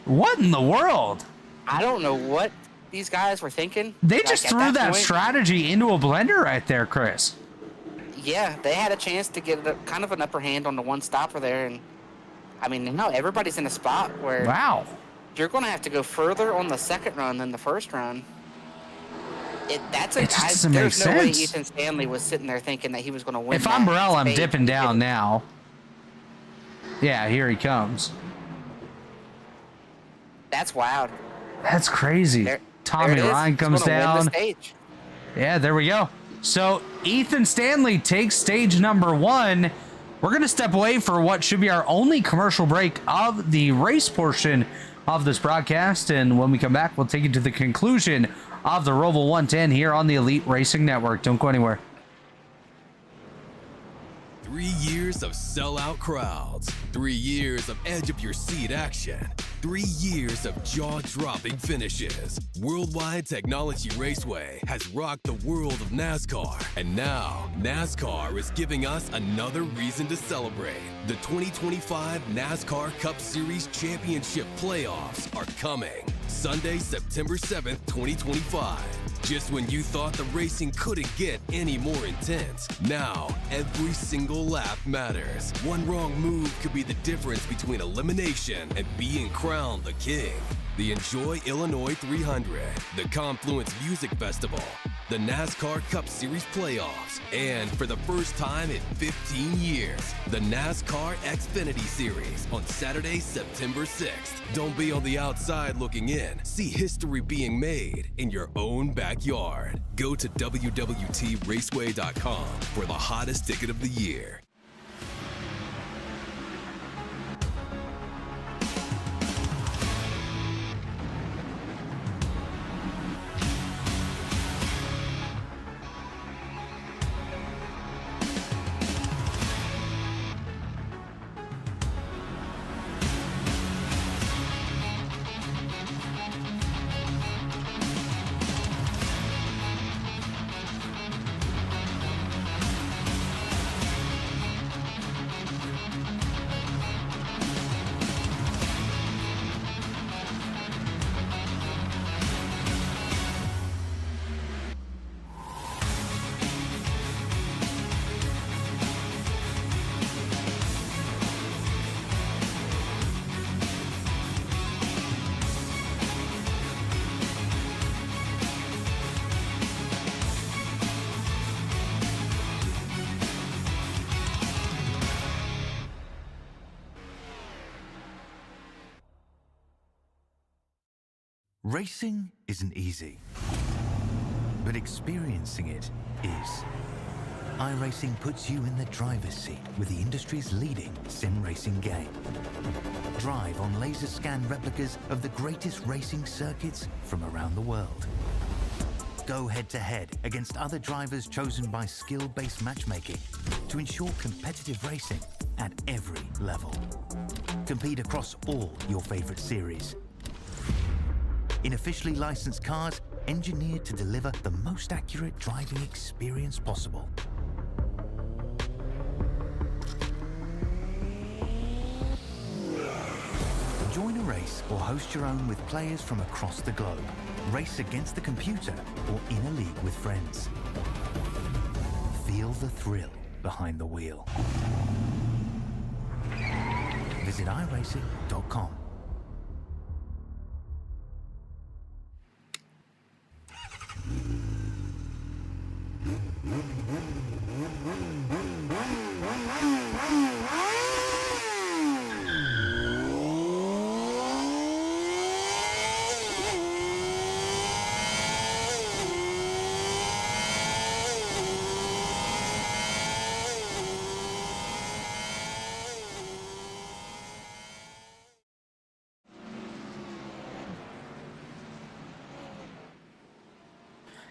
What in the world? I don't know what these guys were thinking. They Like, just at threw that point, strategy into a blender right there, Chris. Yeah, they had a chance to get kind of an upper hand on the one stopper there. And I mean, now everybody's in a spot where Wow. you're going to have to go further on the second run than the first run. It just doesn't there's make no way sense. Ethan Stanley was sitting there thinking that he was going to win. If I'm that Burrell, I'm stage. dipping down now. Yeah, here he comes. That's wild. That's crazy. There Tommy it is. Ryan He's comes gonna win down. the stage. Yeah, there we go. So Ethan Stanley takes stage number 1. We're going to step away for what should be our only commercial break of the race portion of this broadcast. And when we come back, we'll take you to the conclusion of the Roval 110 here on the Elite Racing Network. Don't go anywhere. 3 years of sellout crowds, 3 years of edge of your seat action, 3 years of jaw-dropping finishes. Worldwide Technology Raceway has rocked the world of NASCAR, and now NASCAR is giving us another reason to celebrate. The 2025 NASCAR Cup Series Championship playoffs are coming Sunday, September 7th, 2025. Just when you thought the racing couldn't get any more intense, now every single lap matters. One wrong move could be the difference between elimination and being crowned the king. The Enjoy Illinois 300, the Confluence Music Festival, the NASCAR Cup Series playoffs, and for the first time in 15 years, the NASCAR Xfinity Series on Saturday, September 6th. Don't be on the outside looking in. See history being made in your own backyard. Go to www.raceway.com for the hottest ticket of the year. Racing isn't easy, but experiencing it is. iRacing puts you in the driver's seat with the industry's leading sim racing game. Drive on laser scan replicas of the greatest racing circuits from around the world. Go head-to-head against other drivers chosen by skill-based matchmaking to ensure competitive racing at every level. Compete across all your favorite series. In officially licensed cars, engineered to deliver the most accurate driving experience possible. Join a race or host your own with players from across the globe. Race against the computer or in a league with friends. Feel the thrill behind the wheel. Visit iRacing.com.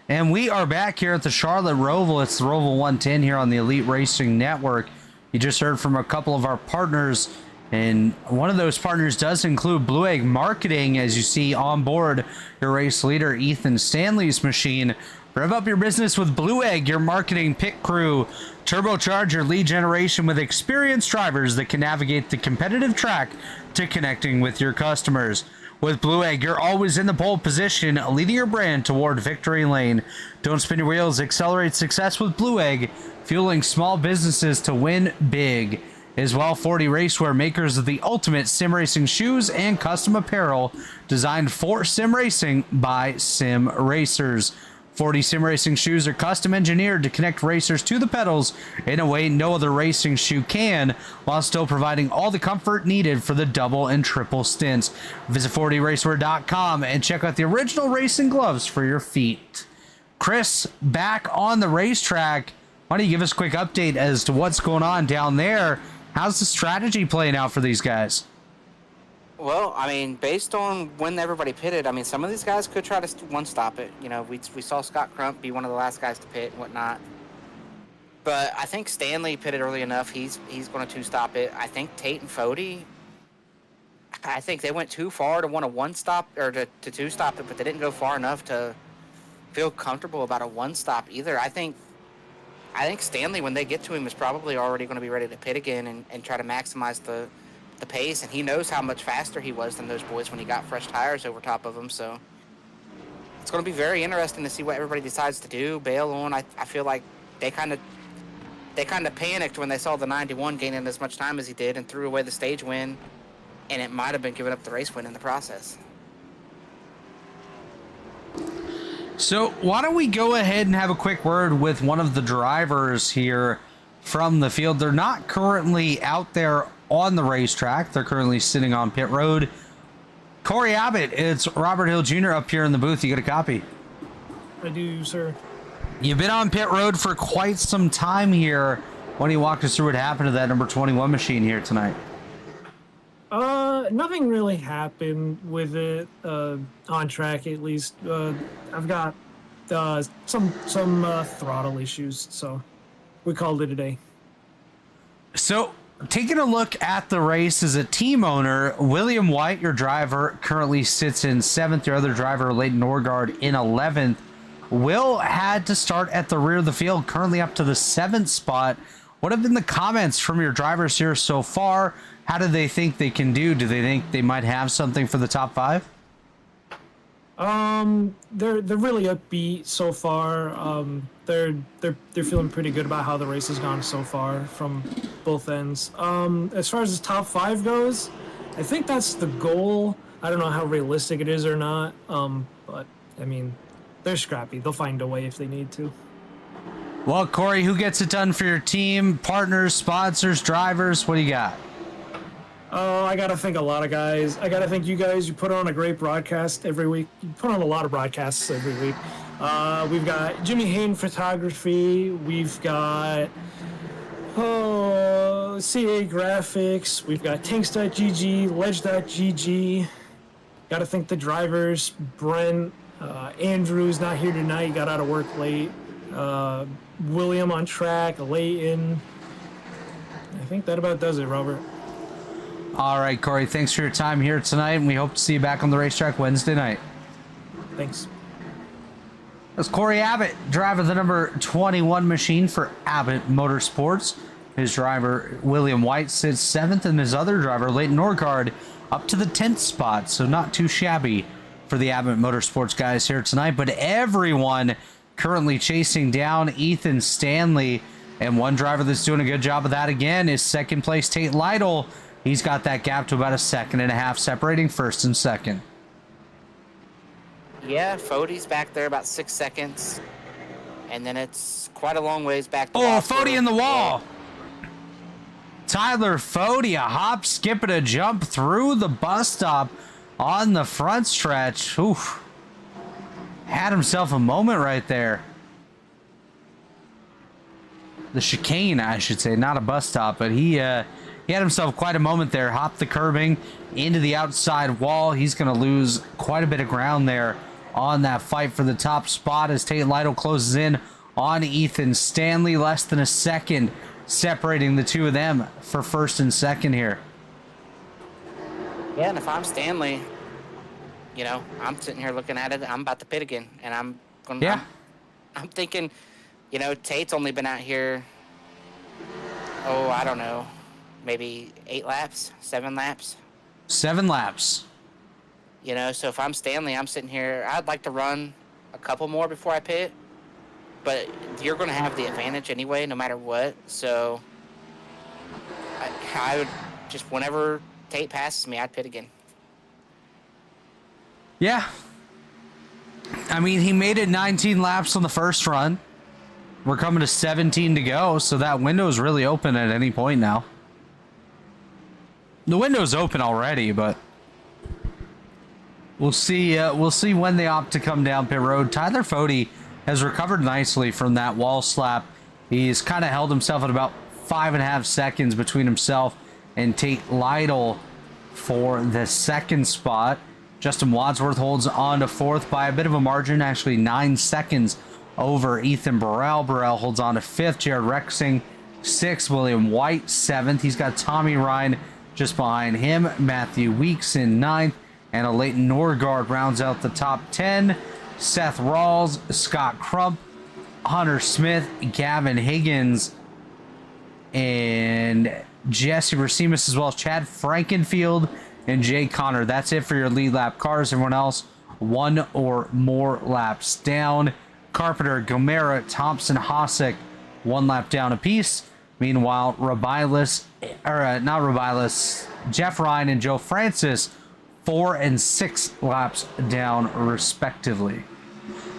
And we are back here at the Charlotte Roval. It's the Roval 110 here on the Elite Racing Network. You just heard from a couple of our partners, and one of those partners does include Blue Egg Marketing, as you see on board your race leader, Ethan Stanley's machine. Rev up your business with Blue Egg, your marketing pit crew. Turbocharge your lead generation with experienced drivers that can navigate the competitive track to connecting with your customers. With Blue Egg, you're always in the pole position, leading your brand toward victory lane. Don't spin your wheels, accelerate success with Blue Egg, fueling small businesses to win big. As well, 40 Racewear, makers of the ultimate sim racing shoes and custom apparel designed for sim racing by sim racers. 40 sim racing shoes are custom engineered to connect racers to the pedals in a way no other racing shoe can, while still providing all the comfort needed for the double and triple stints. Visit 40racewear.com and check out the original racing gloves for your feet. Chris, back on the racetrack. Why don't you give us a quick update as to what's going on down there? How's the strategy playing out for these guys? Well, I mean, based on when everybody pitted, I mean, some of these guys could try to one-stop it. You know, we saw Scott Crump be one of the last guys to pit and whatnot. But I think Stanley pitted early enough. He's going to two-stop it. I think Tate and Fody, I think they went too far to want a one-stop or to two-stop it, but they didn't go far enough to feel comfortable about a one-stop either. I think Stanley, when they get to him, is probably already going to be ready to pit again and try to maximize the pace, and he knows how much faster he was than those boys when he got fresh tires over top of him. So it's going to be very interesting to see what everybody decides to do, bail on. I feel like they kind of panicked when they saw the 91 gaining as much time as he did and threw away the stage win, and it might have been giving up the race win in the process. So why don't we go ahead and have a quick word with one of the drivers here from the field. They're not currently out there on the racetrack. They're currently sitting on pit road. Corey Abbott, it's Robert Hill Jr. up here in the booth. You got a copy? I do, sir. You've been on pit road for quite some time here. Why don't you walk us through what happened to that number 21 machine here tonight? Nothing really happened with it, on track at least. I've got some throttle issues, so we called it a day. So, taking a look at the race as a team owner, William White, your driver, currently sits in 7th. Your other driver, Leighton Norgard, in 11th. Will had to start at the rear of the field, currently up to the 7th spot. What have been the comments from your drivers here so far? How do they think they can do? Do they think they might have something for the top 5? They're really upbeat so far. They're feeling pretty good about how the race has gone so far from both ends. As far as the top 5 goes, I think that's the goal. I don't know how realistic it is or not. But I mean, they're scrappy. They'll find a way if they need to. Well, Corey, who gets it done for your team? Partners, sponsors, drivers? What do you got? Oh, I gotta thank a lot of guys. I gotta thank you guys. You put on a great broadcast every week. You put on a lot of broadcasts every week. We've got Jimmy Hayne Photography. We've got CA Graphics. We've got Tanks.gg, Ledge.gg. Gotta thank the drivers, Brent, Andrew's not here tonight. He got out of work late. William on track. Leighton. I think that about does it, Robert. All right, Corey, thanks for your time here tonight, and we hope to see you back on the racetrack Wednesday night. Thanks. That's Corey Abbott, driver the number 21 machine for Abbott Motorsports. His driver, William White, sits 7th, and his other driver, Leighton Norgard, up to the 10th spot, so not too shabby for the Abbott Motorsports guys here tonight, but everyone currently chasing down Ethan Stanley, and one driver that's doing a good job of that again is second place Tate Lytle. He's got that gap to about a 1.5 seconds separating first and second. Yeah, Fode's back there about 6 seconds. And then it's quite a long ways back to Fode in the wall. Tyler Fode, a hop, skip, and a jump through the bus stop on the front stretch. Oof. Had himself a moment right there. The chicane, I should say, not a bus stop, but he had himself quite a moment there. Hopped the curbing into the outside wall. He's going to lose quite a bit of ground there on that fight for the top spot as Tate Lytle closes in on Ethan Stanley. Less than a second separating the two of them for first and second here. Yeah, and if I'm Stanley, you know, I'm sitting here looking at it. I'm about to pit again, and I'm going. Yeah. I'm thinking, you know, Tate's only been out here. Oh, I don't know, maybe 8 laps, 7 laps. 7 laps. You know, so if I'm Stanley, I'm sitting here. I'd like to run a couple more before I pit, but you're going to have the advantage anyway, no matter what. So I would just, whenever Tate passes me, I'd pit again. Yeah. I mean, he made it 19 laps on the first run. We're coming to 17 to go, so that window is really open at any point now. The window's open already, but we'll see when they opt to come down pit road. Tyler Fode has recovered nicely from that wall slap. He's kind of held himself at about 5.5 seconds between himself and Tate Lytle for the second spot. Justin Wadsworth holds on to 4th by a bit of a margin, actually 9 seconds over Ethan Burrell. Burrell holds on to 5th. Jared Rexing 6th. William White 7th. He's got Tommy Ryan just behind him. Matthew Weeks in 9th. And a Leighton Norgard rounds out the top 10. Seth Rawls, Scott Crump, Hunter Smith, Gavin Higgins, and Jesse Racimus, as well as Chad Frankenfield and Jay Connor. That's it for your lead lap cars. Everyone else, 1 or more laps down. Carpenter, Gomera, Thompson, Hossack, 1 lap down apiece. Meanwhile, Jeff Ryan and Joe Francis, 4 and 6 laps down respectively.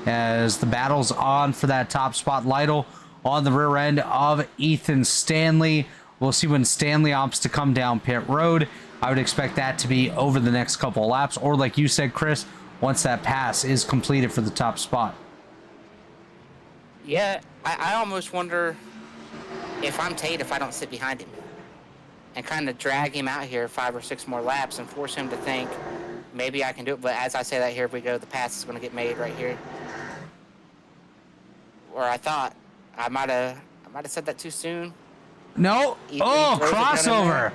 As the battle's on for that top spot, Lytle on the rear end of Ethan Stanley. We'll see when Stanley opts to come down pit road. I would expect that to be over the next couple of laps, or like you said, Chris, once that pass is completed for the top spot. Yeah, I almost wonder if I'm Tate, if I don't sit behind him and kind of drag him out here 5 or 6 more laps and force him to think maybe I can do it. But as I say that, here we go. The pass is going to get made right here. Or I thought I might have said that too soon. No. Crossover.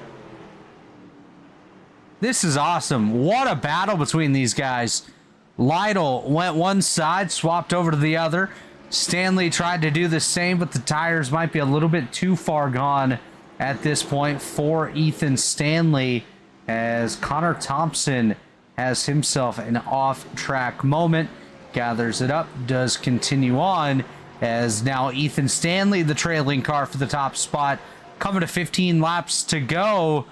This is awesome. What a battle between these guys. Lytle went one side, swapped over to the other. Stanley tried to do the same, but the tires might be a little bit too far gone at this point for Ethan Stanley, as Connor Thompson has himself an off-track moment, gathers it up, does continue on, as now Ethan Stanley, the trailing car for the top spot, coming to 15 laps to go.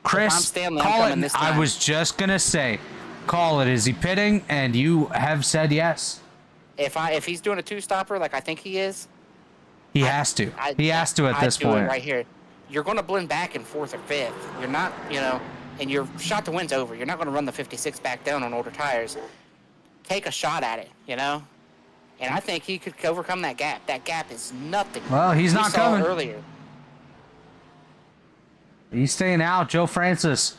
Chris, Stanley, call it. I was just going to say, call it. Is he pitting? And you have said yes. If he's doing a 2-stopper like I think he is, he has to. He has to at this point. Right here. You're going to blend back in 4th or 5th. You're not, and your shot to win's over. You're not going to run the 56 back down on older tires. Take a shot at it, And I think he could overcome that gap. That gap is nothing. Well, he's not coming. Earlier. He's staying out. Joe Francis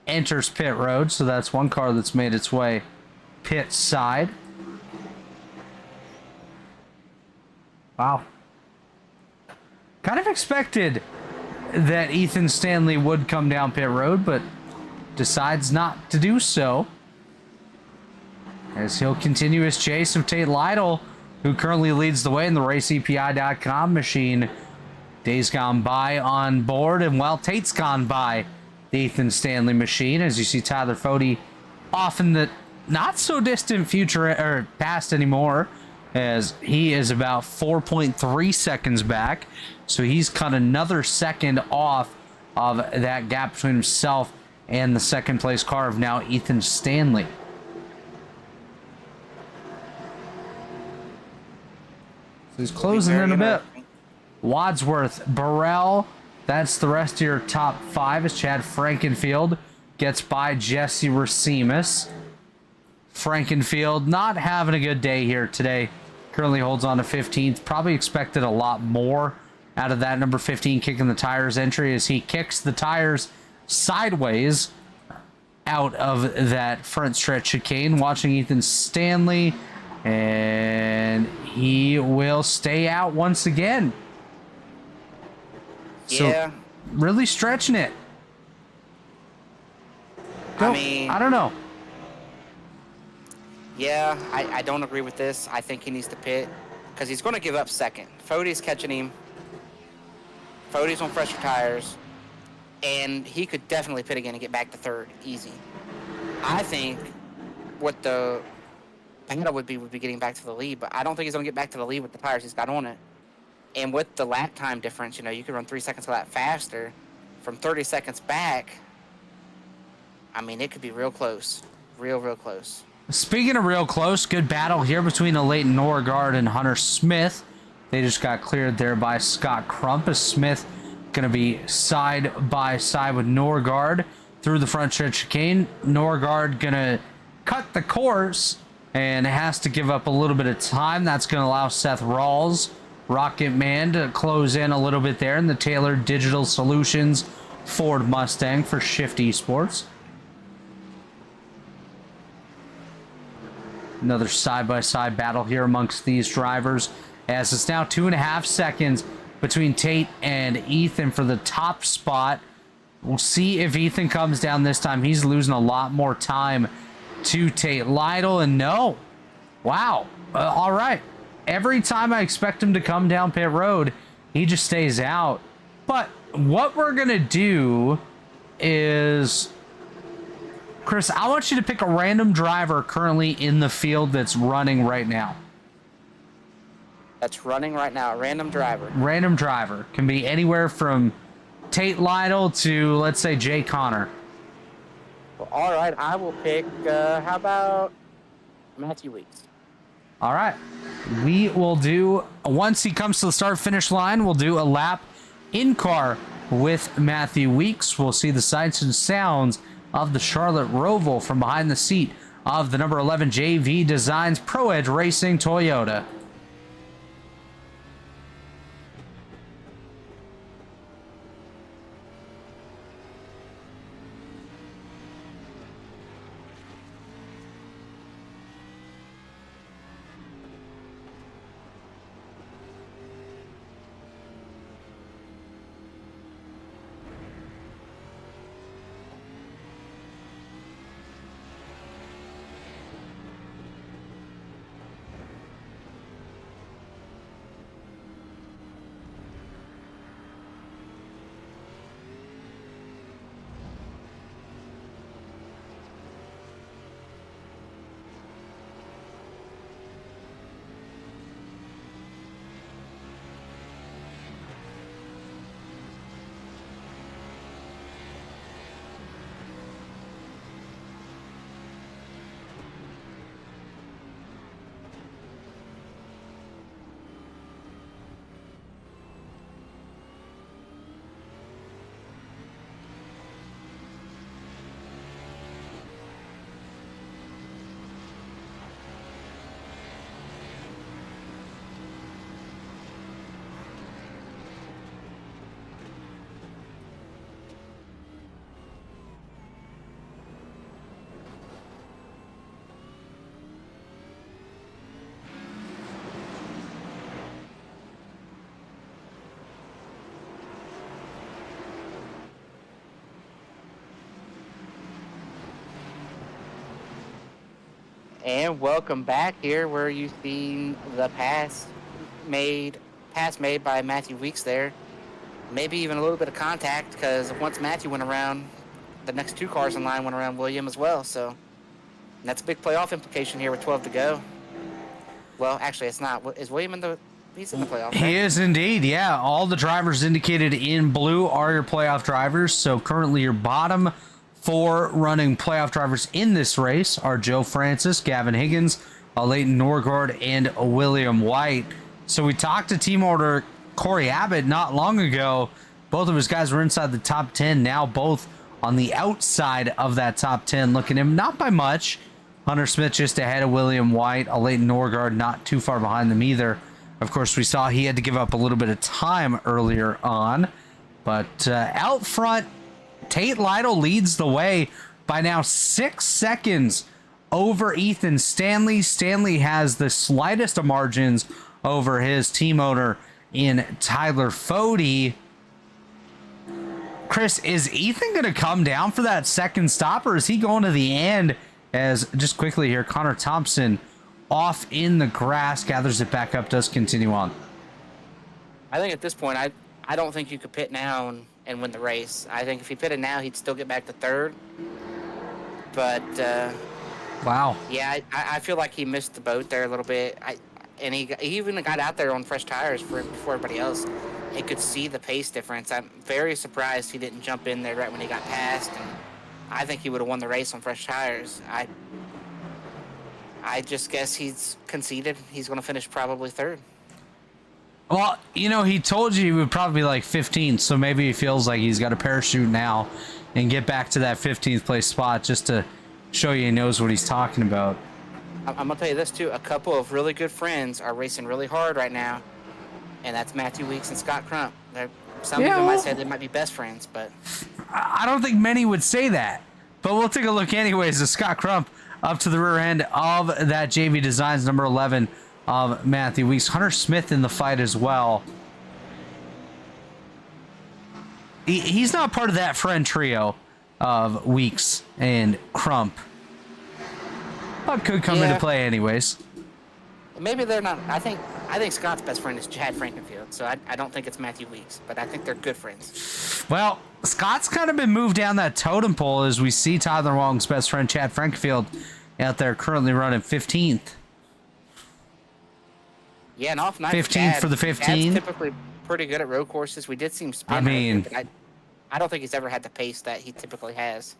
enters pit road, so that's one car that's made its way pit side. Wow. Kind of expected that Ethan Stanley would come down pit road, but decides not to do so, as he'll continue his chase of Tate Lytle, who currently leads the way in the RaceEPI.com machine. Days gone by on board, and while Tate's gone by the Ethan Stanley machine, as you see Tyler Fode off in the not so distant future, or past anymore, as he is about 4.3 seconds back. So he's cut another second off of that gap between himself and the second place car of now Ethan Stanley. So he's closing in a bit. Wadsworth, Burrell, that's the rest of your top five, as Chad Frankenfield gets by Jesse Racimus. Frankenfield not having a good day here today. Currently holds on to 15th. Probably expected a lot more out of that number 15 kicking the tires entry, as he kicks the tires sideways out of that front stretch chicane. Watching Ethan Stanley, and he will stay out once again. So, Yeah. really stretching it. I don't know. Yeah, I don't agree with this. I think he needs to pit because he's going to give up second. Fode's catching him. Fode's on fresher tires, and he could definitely pit again and get back to third easy. I think what the battle would be getting back to the lead, but I don't think he's going to get back to the lead with the tires he's got on it. And with the lap time difference, you know, you can run 3 seconds a lap faster from 30 seconds back. I mean, it could be real close. Real close. Speaking of real close, good battle here between Leighton Norgard and Hunter Smith. They just got cleared there by Scott Crump, as Smith going to be side by side with Norgard through the front stretch chicane. Norgard going to cut the course and has to give up a little bit of time. That's going to allow Seth Rawls, Rocket Man, to close in a little bit there in the Tailored Digital Solutions Ford Mustang for Shift Esports. Another side-by-side battle here amongst these drivers, as it's now 2.5 seconds between Tate and Ethan for the top spot. We'll see if Ethan comes down this time. He's losing a lot more time to Tate Lytle, and no. Wow. All right. Every time I expect him to come down pit road, he just stays out. But what we're going to do is, Chris, I want you to pick a random driver currently in the field that's running right now. That's running right now, a random driver. Random driver. Can be anywhere from Tate Lytle to, let's say, Jay Connor. Well, all right, I will pick, how about Matthew Weeks? All right. We will do, once he comes to the start-finish line, we'll do a lap in-car with Matthew Weeks. We'll see the sights and sounds of the Charlotte Roval from behind the seat of the number 11 JV Designs Pro Edge Racing Toyota. And welcome back here, where you've seen the pass made by Matthew Weeks there. Maybe even a little bit of contact, because once Matthew went around, the next two cars in line went around William as well. So that's a big playoff implication here with 12 to go. Well, actually, it's not. Is William in the? He's in the playoff. Right? He is indeed. Yeah, all the drivers indicated in blue are your playoff drivers. So currently, your bottom 4 running playoff drivers in this race are Joe Francis, Gavin Higgins, Leighton Norgard, and William White. So we talked to team order Corey Abbott not long ago. Both of his guys were inside the top 10. Now both on the outside of that top 10. Looking at him, not by much. Hunter Smith just ahead of William White. Leighton Norgard not too far behind them either. Of course, we saw he had to give up a little bit of time earlier on. But out front, Tate Lytle leads the way by now 6 seconds over Ethan Stanley. Stanley has the slightest of margins over his team owner in Tyler Fody. Chris, is Ethan going to come down for that second stop, or is he going to the end? As just quickly here, Connor Thompson off in the grass, gathers it back up, does continue on. I think at this point, I don't think you could pit now and win the race. I think if he pitted now, he'd still get back to third. But wow. Yeah, I feel like he missed the boat there a little bit. And he even got out there on fresh tires before everybody else. He could see the pace difference. I'm very surprised he didn't jump in there right when he got passed. And I think he would have won the race on fresh tires. I just guess he's conceded. He's going to finish probably third. Well, you know, he told you he would probably be like 15th, so maybe he feels like he's got to parachute now and get back to that 15th place spot just to show you he knows what he's talking about. I'm going to tell you this, too. A couple of really good friends are racing really hard right now, and that's Matthew Weeks and Scott Crump. Some people might say they might be best friends, but... I don't think many would say that, but we'll take a look anyways at Scott Crump up to the rear end of that JV Designs number 11 of Matthew Weeks. Hunter Smith in the fight as well. He's not part of that friend trio of Weeks and Crump, but could come into play anyways. Maybe they're not. I think Scott's best friend is Chad Frankenfield, so I don't think it's Matthew Weeks, but I think they're good friends. Well, Scott's kind of been moved down that totem pole as we see Tyler Wong's best friend Chad Frankenfield out there currently running 15th. Yeah, and off night 15th for the 15. Dad's typically pretty good at road courses. We did see him spin. I mean, but I don't think he's ever had the pace that he typically has.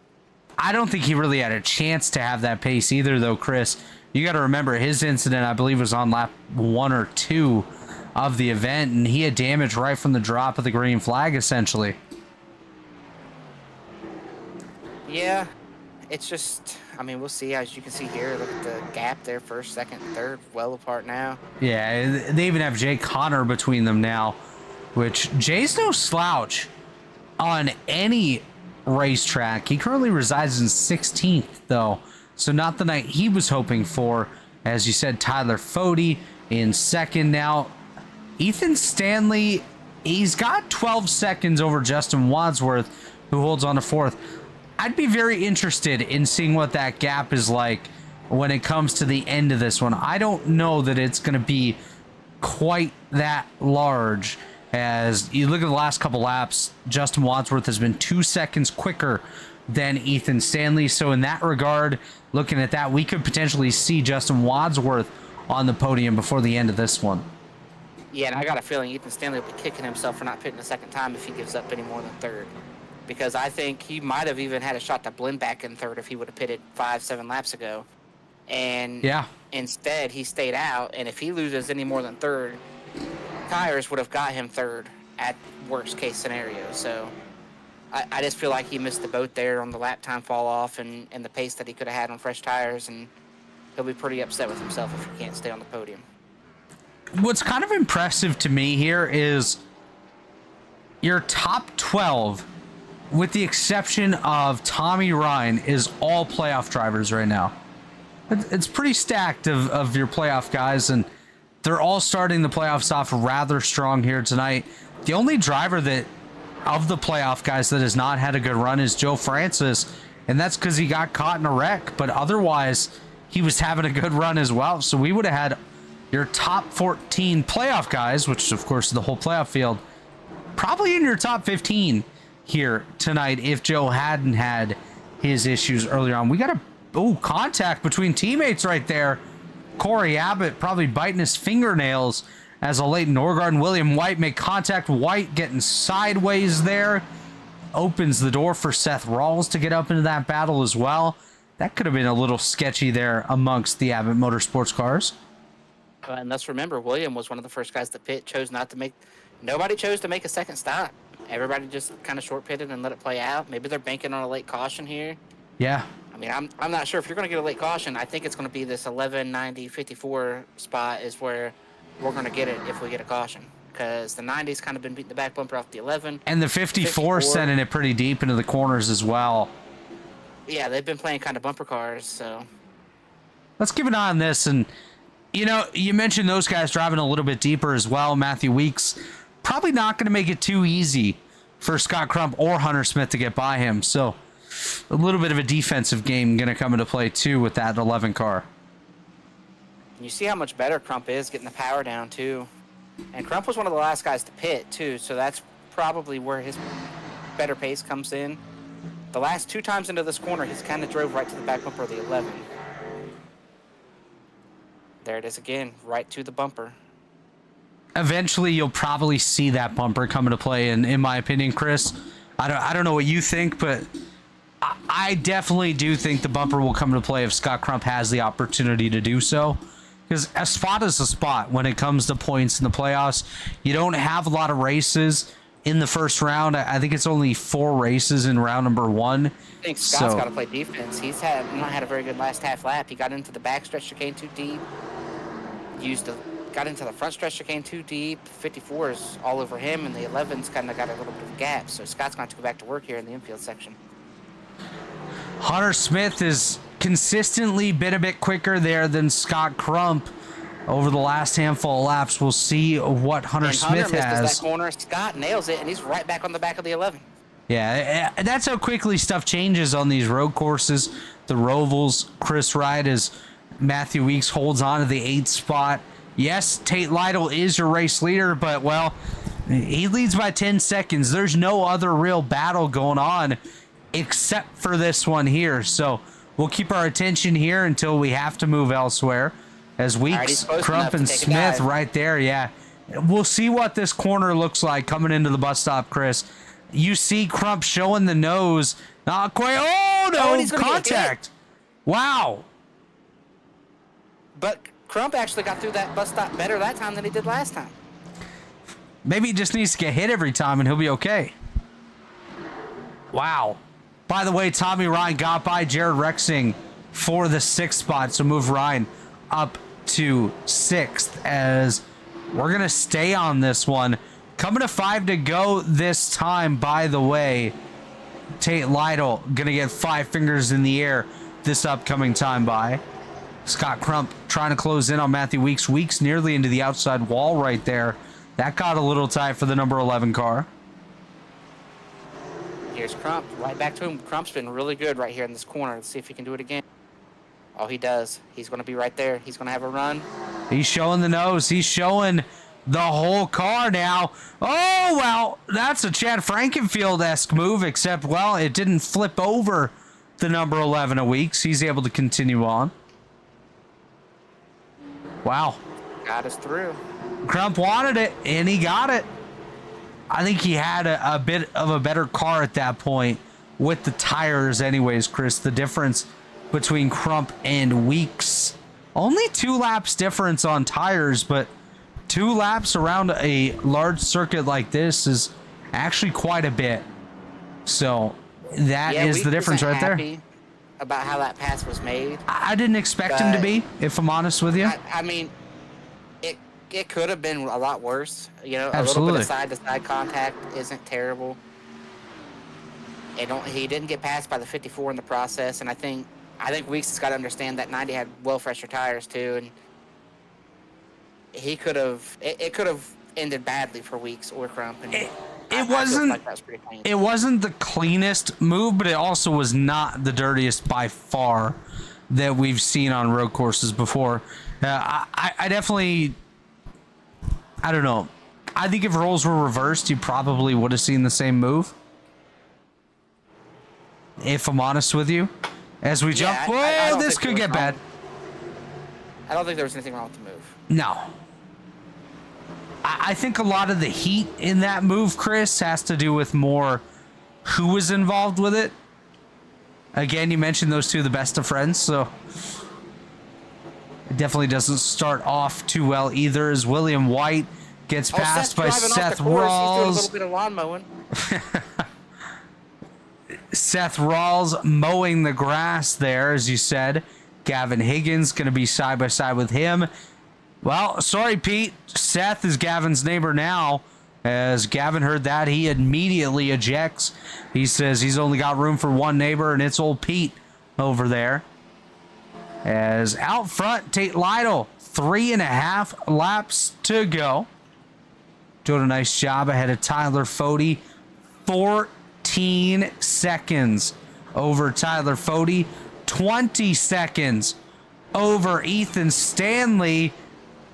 I don't think he really had a chance to have that pace either, though, Chris. You got to remember his incident, I believe, was on lap 1 or 2 of the event, and he had damage right from the drop of the green flag, essentially. Yeah, it's just, I mean, we'll see. As you can see here, look at the gap there, first, second, third, well apart now. Yeah, they even have Jay Connor between them now, which Jay's no slouch on any racetrack. He currently resides in 16th, though, so not the night he was hoping for. As you said, Tyler Fody in second now. Ethan Stanley, he's got 12 seconds over Justin Wadsworth, who holds on to fourth. I'd be very interested in seeing what that gap is like when it comes to the end of this one. I don't know that it's going to be quite that large. As you look at the last couple laps, Justin Wadsworth has been 2 seconds quicker than Ethan Stanley. So in that regard, looking at that, we could potentially see Justin Wadsworth on the podium before the end of this one. Yeah, and I got a feeling Ethan Stanley will be kicking himself for not pitting a second time if he gives up any more than third. Because I think he might have even had a shot to blend back in third if he would have pitted 5-7 laps ago. And instead, he stayed out. And if he loses any more than third, tires would have got him third at worst case scenario. So I just feel like he missed the boat there on the lap time fall off and the pace that he could have had on fresh tires. And he'll be pretty upset with himself if he can't stay on the podium. What's kind of impressive to me here is your top 12, with the exception of Tommy Ryan, is all playoff drivers right now. It's pretty stacked of your playoff guys, and they're all starting the playoffs off rather strong here tonight. The only driver that of the playoff guys that has not had a good run is Joe Francis, and that's because he got caught in a wreck. But otherwise, he was having a good run as well. So we would have had your top 14 playoff guys, which of course is the whole playoff field, probably in your top 15 here tonight if Joe hadn't had his issues earlier on. We got a contact between teammates right there. Corey Abbott probably biting his fingernails as a Leighton Norgard and William White make contact. White getting sideways there. Opens the door for Seth Rawls to get up into that battle as well. That could have been a little sketchy there amongst the Abbott Motorsports cars. And let's remember, William was one of the first guys to pit. Nobody chose to make a second stop. Everybody just kind of short pitted and let it play out. Maybe they're banking on a late caution here. Yeah. I mean, I'm not sure if you're going to get a late caution. I think it's going to be this 11:90:54 spot is where we're going to get it if we get a caution. Because the 90's kind of been beating the back bumper off the 11. And the 54 sending it pretty deep into the corners as well. Yeah, they've been playing kind of bumper cars, so. Let's keep an eye on this. And, you know, you mentioned those guys driving a little bit deeper as well. Matthew Weeks probably not going to make it too easy for Scott Crump or Hunter Smith to get by him. So a little bit of a defensive game going to come into play too with that 11 car. You see how much better Crump is getting the power down too. And Crump was one of the last guys to pit too, so that's probably where his better pace comes in. The last 2 times into this corner, he's kind of drove right to the back bumper of the 11. There it is again, right to the bumper. Eventually, you'll probably see that bumper come into play, in my opinion, Chris. I don't know what you think, but I definitely do think the bumper will come into play if Scott Crump has the opportunity to do so. Because a spot is a spot when it comes to points in the playoffs. You don't have a lot of races in the first round. I think it's only 4 races in round number 1. I think Scott's got to play defense. He's not had a very good last half lap. He got into the backstretch chicane too deep. Got into the front stretch chicane too deep. 54 is all over him, and the 11's kind of got a little bit of a gap. So Scott's going to have to go back to work here in the infield section. Hunter Smith has consistently been a bit quicker there than Scott Crump over the last handful of laps. We'll see what Hunter Smith has. Misses that corner. Scott nails it, and he's right back on the back of the 11. Yeah, that's how quickly stuff changes on these road courses. The Rovals, Chris Wright, as Matthew Weeks holds on to the 8th spot. Yes, Tate Lytle is your race leader, but, well, he leads by 10 seconds. There's no other real battle going on except for this one here. So we'll keep our attention here until we have to move elsewhere. As Weeks, Crump, and Smith right there, yeah. We'll see what this corner looks like coming into the bus stop, Chris. You see Crump showing the nose. Not quite. Oh, no, contact. Wow. But Crump actually got through that bus stop better that time than he did last time. Maybe he just needs to get hit every time and he'll be okay. Wow. By the way, Tommy Ryan got by Jared Rexing for the 6th spot. So move Ryan up to 6th as we're going to stay on this one. Coming to 5 to go this time, by the way. Tate Lytle going to get 5 fingers in the air this upcoming time by. Scott Crump trying to close in on Matthew Weeks. Weeks nearly into the outside wall right there. That got a little tight for the number 11 car. Here's Crump, right back to him. Crump's been really good right here in this corner. Let's see if he can do it again. Oh, he does. He's going to be right there. He's going to have a run. He's showing the nose. He's showing the whole car now. Oh, well, that's a Chad Frankenfield-esque move, except, well, it didn't flip over the number 11 of Weeks. He's able to continue on. Wow. Got us through. Crump wanted it, and he got it. I think he had a bit of a better car at that point with the tires anyways, Chris. The difference between Crump and Weeks, only 2 laps difference on tires, but 2 laps around a large circuit like this is actually quite a bit. So that is Weeks the difference right there. About how that pass was made. I didn't expect him to be, if I'm honest with you. I mean, it could have been a lot worse. You know, Absolutely. A little bit of side-to-side contact isn't terrible. He didn't get passed by the 54 in the process, and I think Weeks has got to understand that 90 had well fresher tires too, and it could have ended badly for Weeks or Crump. And It wasn't the cleanest move, but it also was not the dirtiest by far that we've seen on road courses before. I definitely, I don't know. I think if roles were reversed, you probably would have seen the same move. If I'm honest with you. As we jump, I don't this think could there get was bad. wrong- I don't think there was anything wrong with the move. No. I think a lot of the heat in that move, Chris, has to do with more who was involved with it. Again, you mentioned those two, the best of friends, so it definitely doesn't start off too well either, as William White gets passed by Seth He's doing a Rawls. little bit of lawn mowing. Seth Rawls mowing the grass there, as you said. Gavin Higgins going to be side by side with him. Well, sorry, Pete. Seth is Gavin's neighbor now. As Gavin heard that, he immediately ejects. He says he's only got room for one neighbor, and it's old Pete over there. As out front, Tate Lytle, 3.5 laps to go. Doing a nice job ahead of Tyler Fody. 14 seconds over Tyler Fody. 20 seconds over Ethan Stanley,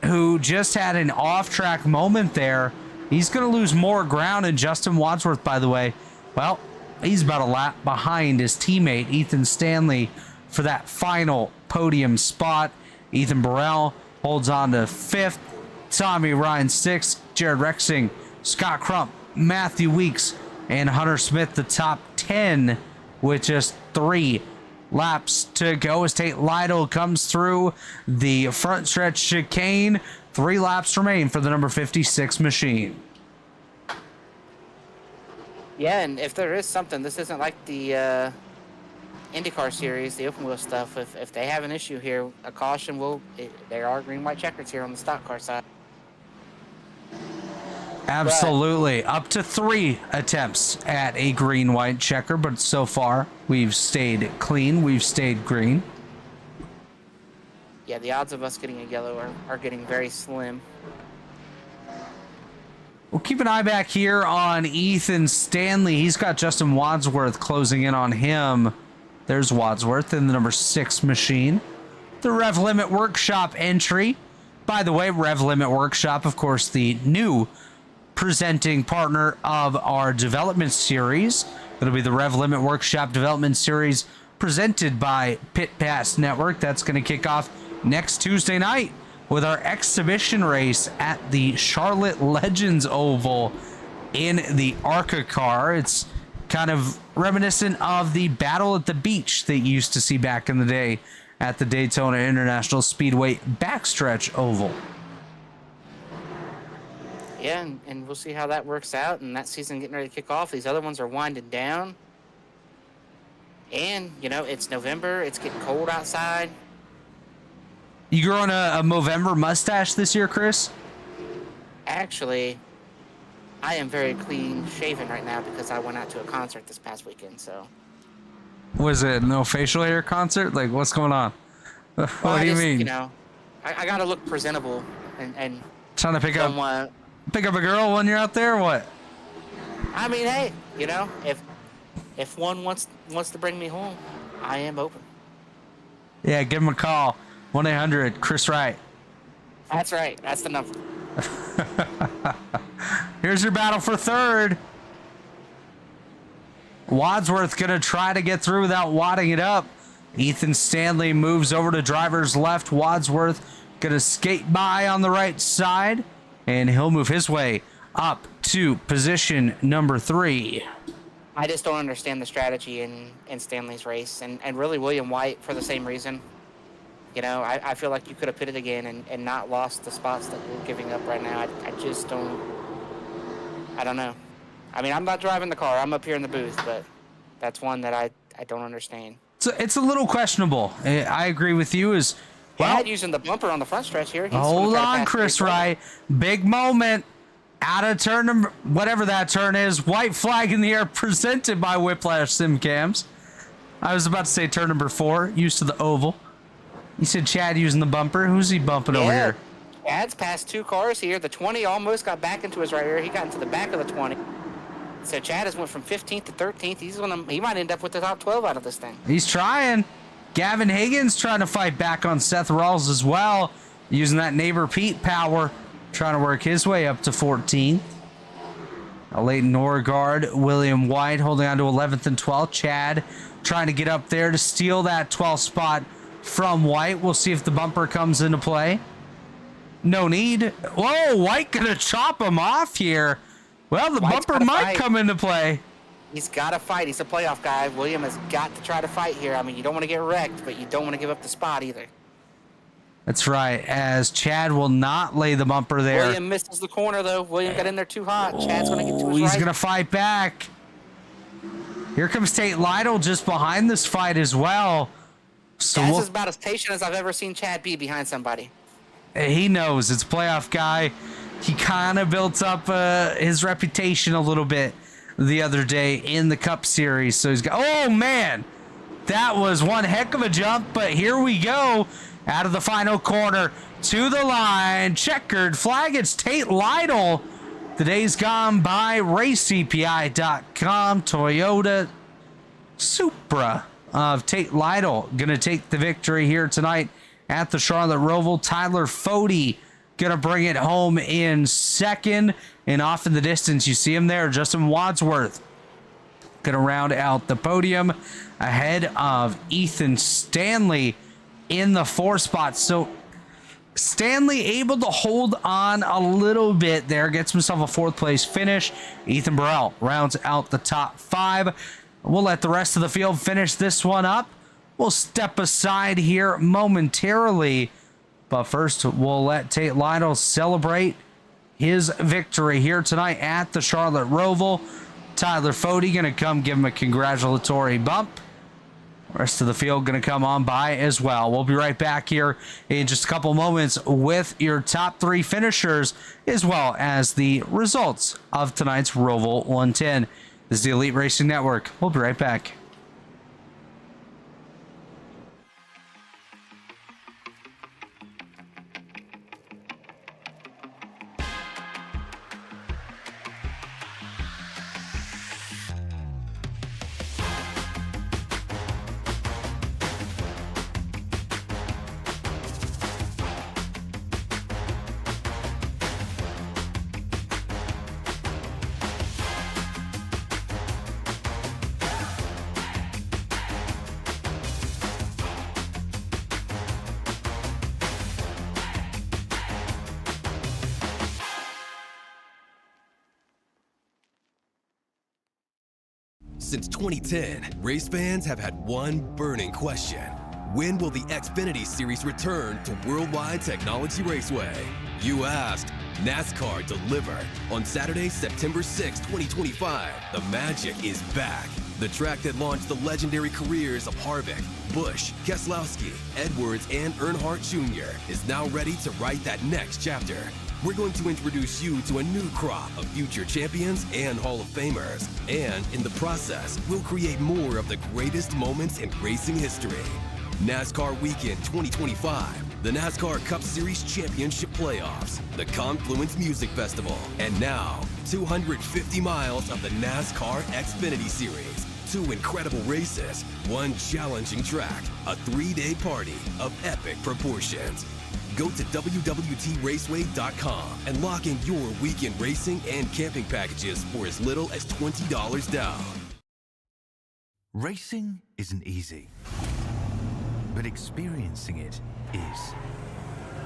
who just had an off-track moment there. He's going to lose more ground, and Justin Wadsworth, by the way, well, he's about a lap behind his teammate, Ethan Stanley, for that final podium spot. Ethan Burrell holds on to 5th. Tommy Ryan 6th. Jared Rexing, Scott Crump, Matthew Weeks, and Hunter Smith, the top 10, with just 3 laps to go as Tate Lytle comes through the front stretch chicane. 3 laps remain for the number 56 machine. Yeah, and if there is something, this isn't like the IndyCar series, the open wheel stuff. If they have an issue here, a caution will. There are green-white checkers here on the stock car side. Absolutely. Up to 3 attempts at a green-white checker, but so far we've stayed clean. We've stayed green. Yeah, the odds of us getting a yellow are getting very slim. We'll keep an eye back here on Ethan Stanley. He's got Justin Wadsworth closing in on him. There's Wadsworth in the number 6 machine. The Rev Limit Workshop entry. By the way, Rev Limit Workshop, of course, the new presenting partner of our development series. It'll be the Rev Limit Workshop development series presented by Pit Pass Network. That's going to kick off next Tuesday night with our exhibition race at the Charlotte Legends Oval in the ARCA car. It's kind of reminiscent of the Battle at the Beach that you used to see back in the day at the Daytona International Speedway backstretch oval. Yeah, and we'll see how that works out. And that season getting ready to kick off. These other ones are winding down. And, you know, it's November. It's getting cold outside. You growing a Movember mustache this year, Chris? Actually, I am very clean shaven right now because I went out to a concert this past weekend, so. Was it no facial hair concert? Like, what's going on? What Well, do you just, mean? You know, I got to look presentable and Trying to pick up a girl when you're out there, or what? I mean, hey, you know, if one wants to bring me home, I am open. Yeah, give him a call. 1-800-CHRIS Wright. That's right. That's the number. Here's your battle for 3rd. Wadsworth gonna try to get through without wadding it up. Ethan Stanley moves over to driver's left. Wadsworth gonna skate by on the right side, and he'll move his way up to position number 3. I just don't understand the strategy in Stanley's race, and really William White for the same reason. You know, I feel like you could have pitted again and not lost the spots that we're giving up right now. I just don't. I don't know. I mean, I'm not driving the car. I'm up here in the booth, but that's one that I don't understand. So it's a little questionable. I agree with you. Well, using the bumper on the front stretch here. Hold on, Chris Wright. Big moment. Out of turn number, whatever that turn is. White flag in the air presented by Whiplash Sim Cams. I was about to say turn number 4, used to the oval. You said Chad using the bumper. Who's he bumping over here? Chad's passed 2 cars here. The 20 almost got back into his right rear. He got into the back of the 20. So Chad has went from 15th to 13th. He might end up with the top 12 out of this thing. He's trying. Gavin Higgins trying to fight back on Seth Rawls as well, using that neighbor Pete power, trying to work his way up to 14th. Leighton Norgard, William White holding on to 11th and 12th. Chad trying to get up there to steal that 12th spot from White. We'll see if the bumper comes into play. No need. Whoa, White gonna chop him off here. Well, the White's bumper gotta might fight. come into play. He's got to fight. He's a playoff guy. William has got to try to fight here. I mean, you don't want to get wrecked, but you don't want to give up the spot either. That's right, as Chad will not lay the bumper there. William misses the corner, though. William got in there too hot. Chad's going to get to his He's right. going to fight back. Here comes Tate Lytle just behind this fight as well. So Chad's about as patient as I've ever seen Chad be behind somebody. he knows it's playoff guy. He kind of built up his reputation a little bit the other day in the Cup Series. So he's got, oh man, that was one heck of a jump, but here we go. Out of the final corner to the line, checkered flag. It's Tate Lytle. The day's gone by. RaceCPI.com. Toyota Supra of Tate Lytle gonna take the victory here tonight at the Charlotte Roval. Tyler Fody gonna bring it home in second, and off in the distance you see him there, Justin Wadsworth gonna round out the podium ahead of Ethan Stanley in the 4th spot. So Stanley able to hold on a little bit there, gets himself a 4th place finish. Ethan Burrell rounds out the top 5. We'll let the rest of the field finish this one up. We'll step aside here momentarily, but first we'll let Tate Lytle celebrate his victory here tonight at the Charlotte Roval. Tyler Fody gonna come give him a congratulatory bump. Rest of the field going to come on by as well. We'll be right back here in just a couple moments with your top 3 finishers, as well as the results of tonight's Roval 110. This is the Elite Racing Network. We'll be right back. Since 2010, race fans have had one burning question. When will the Xfinity Series return to Worldwide Technology Raceway? You asked, NASCAR delivered. On Saturday, September 6, 2025, the magic is back. The track that launched the legendary careers of Harvick, Busch, Keselowski, Edwards, and Earnhardt Jr. is now ready to write that next chapter. We're going to introduce you to a new crop of future champions and Hall of Famers. And in the process, we'll create more of the greatest moments in racing history. NASCAR Weekend 2025, the NASCAR Cup Series Championship Playoffs, the Confluence Music Festival, and now 250 miles of the NASCAR Xfinity Series. 2 incredible races, 1 challenging track, a 3-day party of epic proportions. Go to WWTRaceway.com and lock in your weekend racing and camping packages for as little as $20 down. Racing isn't easy, but experiencing it is.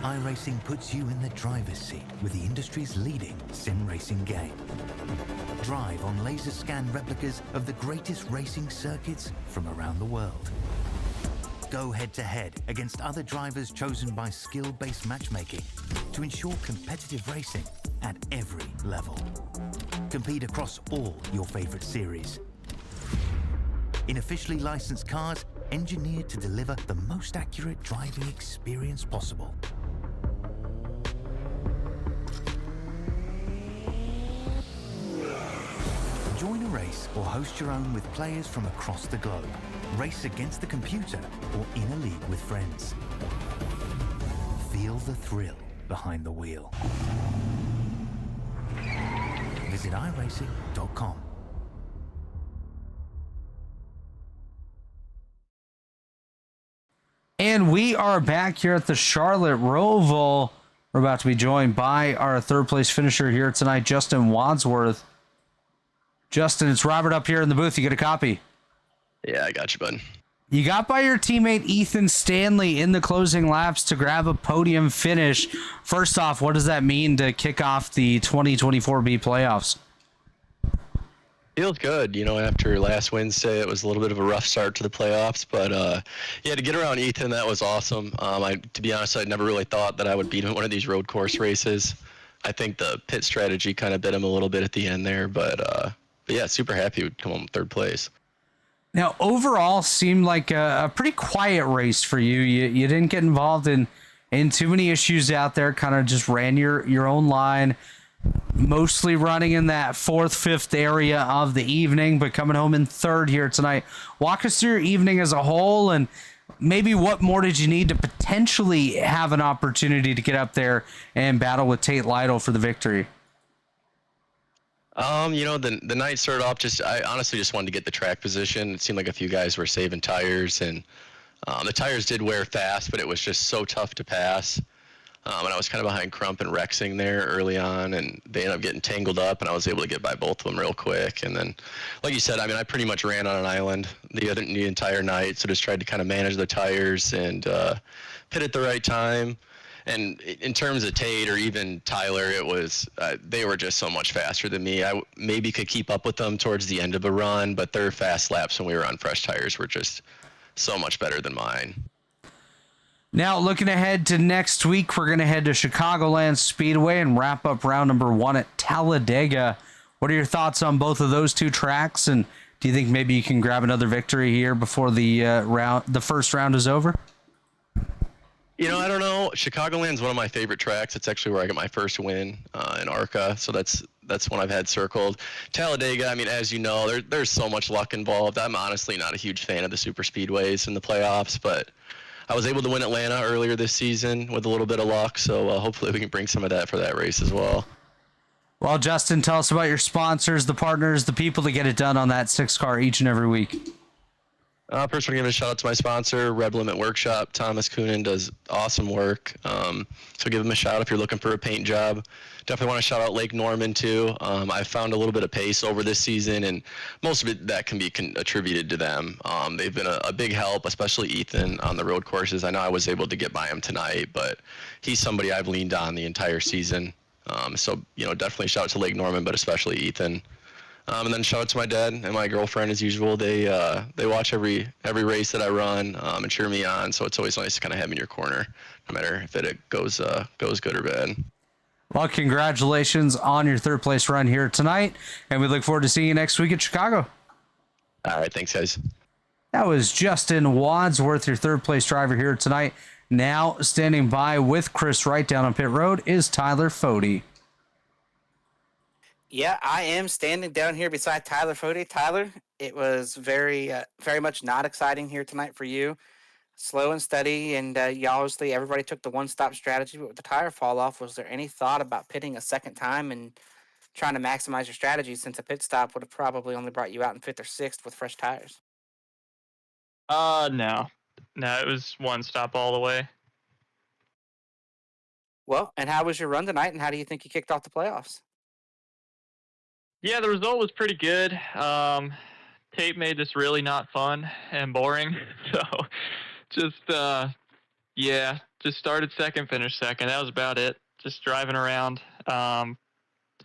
iRacing puts you in the driver's seat with the industry's leading sim racing game. Drive on laser scan replicas of the greatest racing circuits from around the world. Go head-to-head against other drivers chosen by skill-based matchmaking to ensure competitive racing at every level. Compete across all your favorite series. In officially licensed cars, engineered to deliver the most accurate driving experience possible. Join a race or host your own with players from across the globe. Race against the computer or in a league with friends. Feel the thrill behind the wheel. Visit iRacing.com. And we are back here at the Charlotte Roval. We're about to be joined by our third place finisher here tonight, Justin Wadsworth. Justin, it's Robert up here in the booth. You get a copy? Yeah, I got you, bud. You got by your teammate Ethan Stanley in the closing laps to grab a podium finish. First off, what does that mean to kick off the 2024 B playoffs? Feels good. After last Wednesday, it was a little bit of a rough start to the playoffs, but to get around Ethan, that was awesome. To be honest, I never really thought that I would beat him in one of these road course races. I think the pit strategy kind of bit him a little bit at the end there, but yeah, super happy to come home third place. Now, overall, seemed like a pretty quiet race for you. You didn't get involved in too many issues out there. Kind of just ran your own line. Mostly running in that fourth, fifth area of the evening, but coming home in third here tonight. Walk us through your evening as a whole, and maybe what more did you need to potentially have an opportunity to get up there and battle with Tate Lytle for the victory? The night started off I honestly just wanted to get the track position. It seemed like a few guys were saving tires, and the tires did wear fast, but it was just so tough to pass. And I was kind of behind Crump and Rexing there early on, and they ended up getting tangled up, and I was able to get by both of them real quick. And then, like you said, I pretty much ran on an island the entire night, so just tried to kind of manage the tires and pit at the right time. And in terms of Tate or even Tyler, it was they were just so much faster than me. I maybe could keep up with them towards the end of a run, but their fast laps when we were on fresh tires were just so much better than mine. Now, looking ahead to next week, we're going to head to Chicagoland Speedway and wrap up round number 1 at Talladega. What are your thoughts on both of those two tracks? And do you think maybe you can grab another victory here before the first round is over? I don't know. Chicagoland's one of my favorite tracks. It's actually where I got my first win in ARCA, so that's one I've had circled. Talladega, as you know, there's so much luck involved. I'm honestly not a huge fan of the super speedways in the playoffs, but I was able to win Atlanta earlier this season with a little bit of luck, so hopefully we can bring some of that for that race as well. Well, Justin, tell us about your sponsors, the partners, the people that get it done on that 6-car each and every week. First, I want to give a shout out to my sponsor, Red Limit Workshop. Thomas Coonan does awesome work, so give him a shout if you're looking for a paint job. Definitely want to shout out Lake Norman too. I found a little bit of pace over this season, and most of it that can be attributed to them. They've been a big help, especially Ethan on the road courses. I know I was able to get by him tonight, but he's somebody I've leaned on the entire season. So definitely shout out to Lake Norman, but especially Ethan. And then shout out to my dad and my girlfriend as usual. They watch every race that I run and cheer me on. So it's always nice to kind of have me in your corner, no matter if it goes good or bad. Well, congratulations on your third place run here tonight, and we look forward to seeing you next week at Chicago. All right, thanks, guys. That was Justin Wadsworth, your third place driver here tonight. Now standing by with Chris Wright down on pit road is Tyler Fode. Yeah, I am standing down here beside Tyler Fode. Tyler, it was very much not exciting here tonight for you. Slow and steady, and obviously everybody took the one-stop strategy, but with the tire fall off, was there any thought about pitting a second time and trying to maximize your strategy, since a pit stop would have probably only brought you out in 5th or 6th with fresh tires? No, it was one stop all the way. Well, and how was your run tonight, and how do you think you kicked off the playoffs? Yeah, the result was pretty good. Tape made this really not fun and boring, so just started second, finished second. That was about it. Just driving around.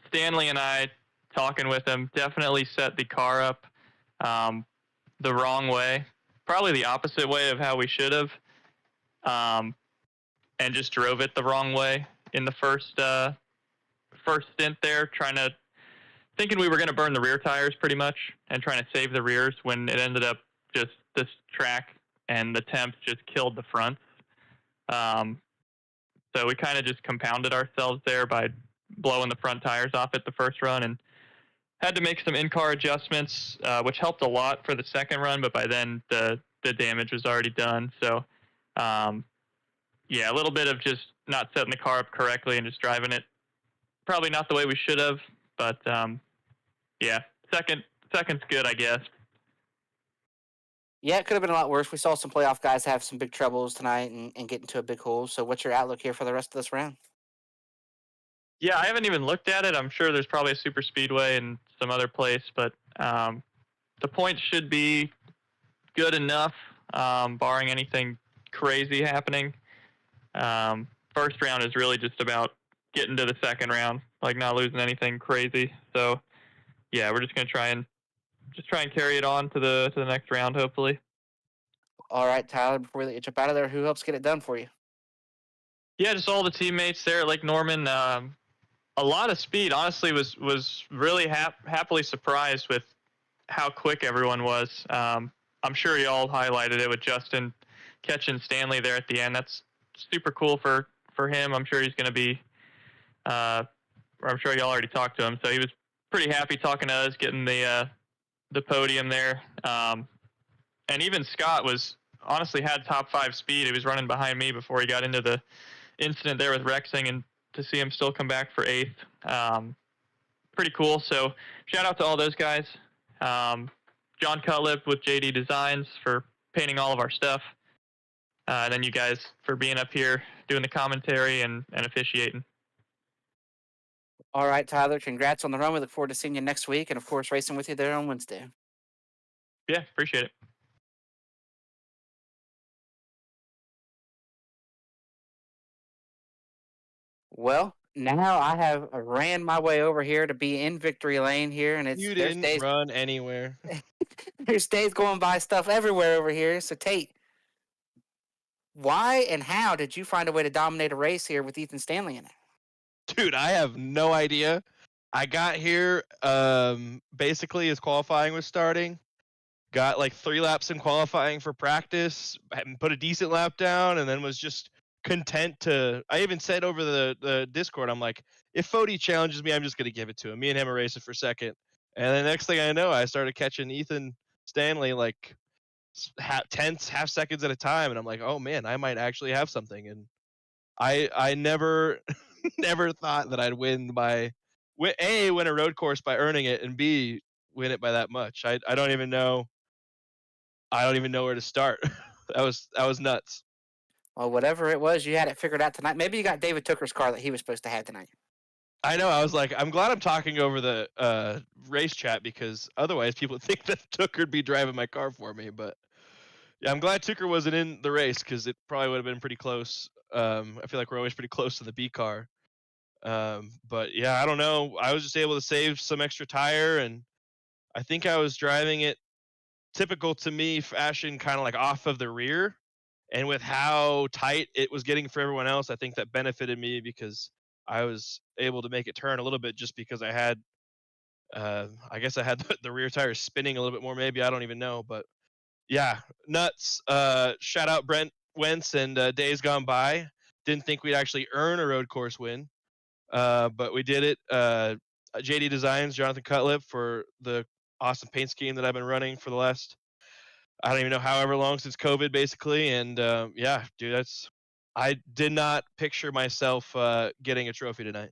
Stanley and I, talking with him, definitely set the car up the wrong way, probably the opposite way of how we should have, and just drove it the wrong way in the first stint there, thinking we were going to burn the rear tires pretty much and trying to save the rears, when it ended up just this track and the temps just killed the fronts. So we kind of just compounded ourselves there by blowing the front tires off at the first run, and had to make some in-car adjustments, which helped a lot for the second run, but by then the damage was already done. So, a little bit of just not setting the car up correctly and just driving it probably not the way we should have, but second's good, I guess. Yeah, it could have been a lot worse. We saw some playoff guys have some big troubles tonight and get into a big hole. So, what's your outlook here for the rest of this round? Yeah, I haven't even looked at it. I'm sure there's probably a super speedway in some other place, but the points should be good enough, barring anything crazy happening. First round is really just about getting to the second round, like not losing anything crazy. So yeah, we're just gonna try and carry it on to the next round, hopefully. All right, Tyler, before we let you jump out of there, who helps get it done for you? Yeah, just all the teammates there at Lake Norman. A lot of speed. Honestly, was really happily surprised with how quick everyone was. I'm sure y'all highlighted it with Justin catching Stanley there at the end. That's super cool for him. I'm sure he's going to be. I'm sure y'all already talked to him, so he was pretty happy talking to us, getting the podium there. And even Scott was honestly had top 5 speed. He was running behind me before he got into the incident there with Rexing, and to see him still come back for 8th, pretty cool. So shout out to all those guys. John Cutlip with JD Designs for painting all of our stuff. And then you guys for being up here doing the commentary and officiating. All right, Tyler, congrats on the run. We look forward to seeing you next week and, of course, racing with you there on Wednesday. Yeah, appreciate it. Well, now I have ran my way over here to be in victory lane here, and You there's didn't days run anywhere. there's days going by stuff everywhere over here. So Tate, why and how did you find a way to dominate a race here with Ethan Stanley in it? Dude, I have no idea. I got here basically as qualifying was starting. Got like 3 laps in qualifying for practice, put a decent lap down, and then was just content to. I even said over the Discord, I'm like, if Fody challenges me, I'm just gonna give it to him. Me and him are racing for second, and the next thing I know, I started catching Ethan Stanley like half seconds at a time, and I'm like, oh man, I might actually have something. And I never never thought that I'd win A, win a road course by earning it, and B, win it by that much. I don't even know. I don't even know where to start. that was nuts. Well, whatever it was, you had it figured out tonight. Maybe you got David Tooker's car that he was supposed to have tonight. I know. I was like, I'm glad I'm talking over the race chat because otherwise people would think that Tooker'd be driving my car for me. But yeah, I'm glad Tooker wasn't in the race because it probably would have been pretty close. I feel like we're always pretty close to the B car. But yeah, I don't know. I was just able to save some extra tire, and I think I was driving it typical to me fashion, kind of like off of the rear. And with how tight it was getting for everyone else, I think that benefited me because I was able to make it turn a little bit just because I had, I guess I had the rear tires spinning a little bit more, maybe. I don't even know. But yeah, nuts. Shout out Brent Wentz and Days Gone By. Didn't think we'd actually earn a road course win, but we did it. JD Designs, Jonathan Cutlip, for the awesome paint scheme that I've been running for the last, I don't even know, however long since COVID, basically. And yeah, dude, I did not picture myself getting a trophy tonight.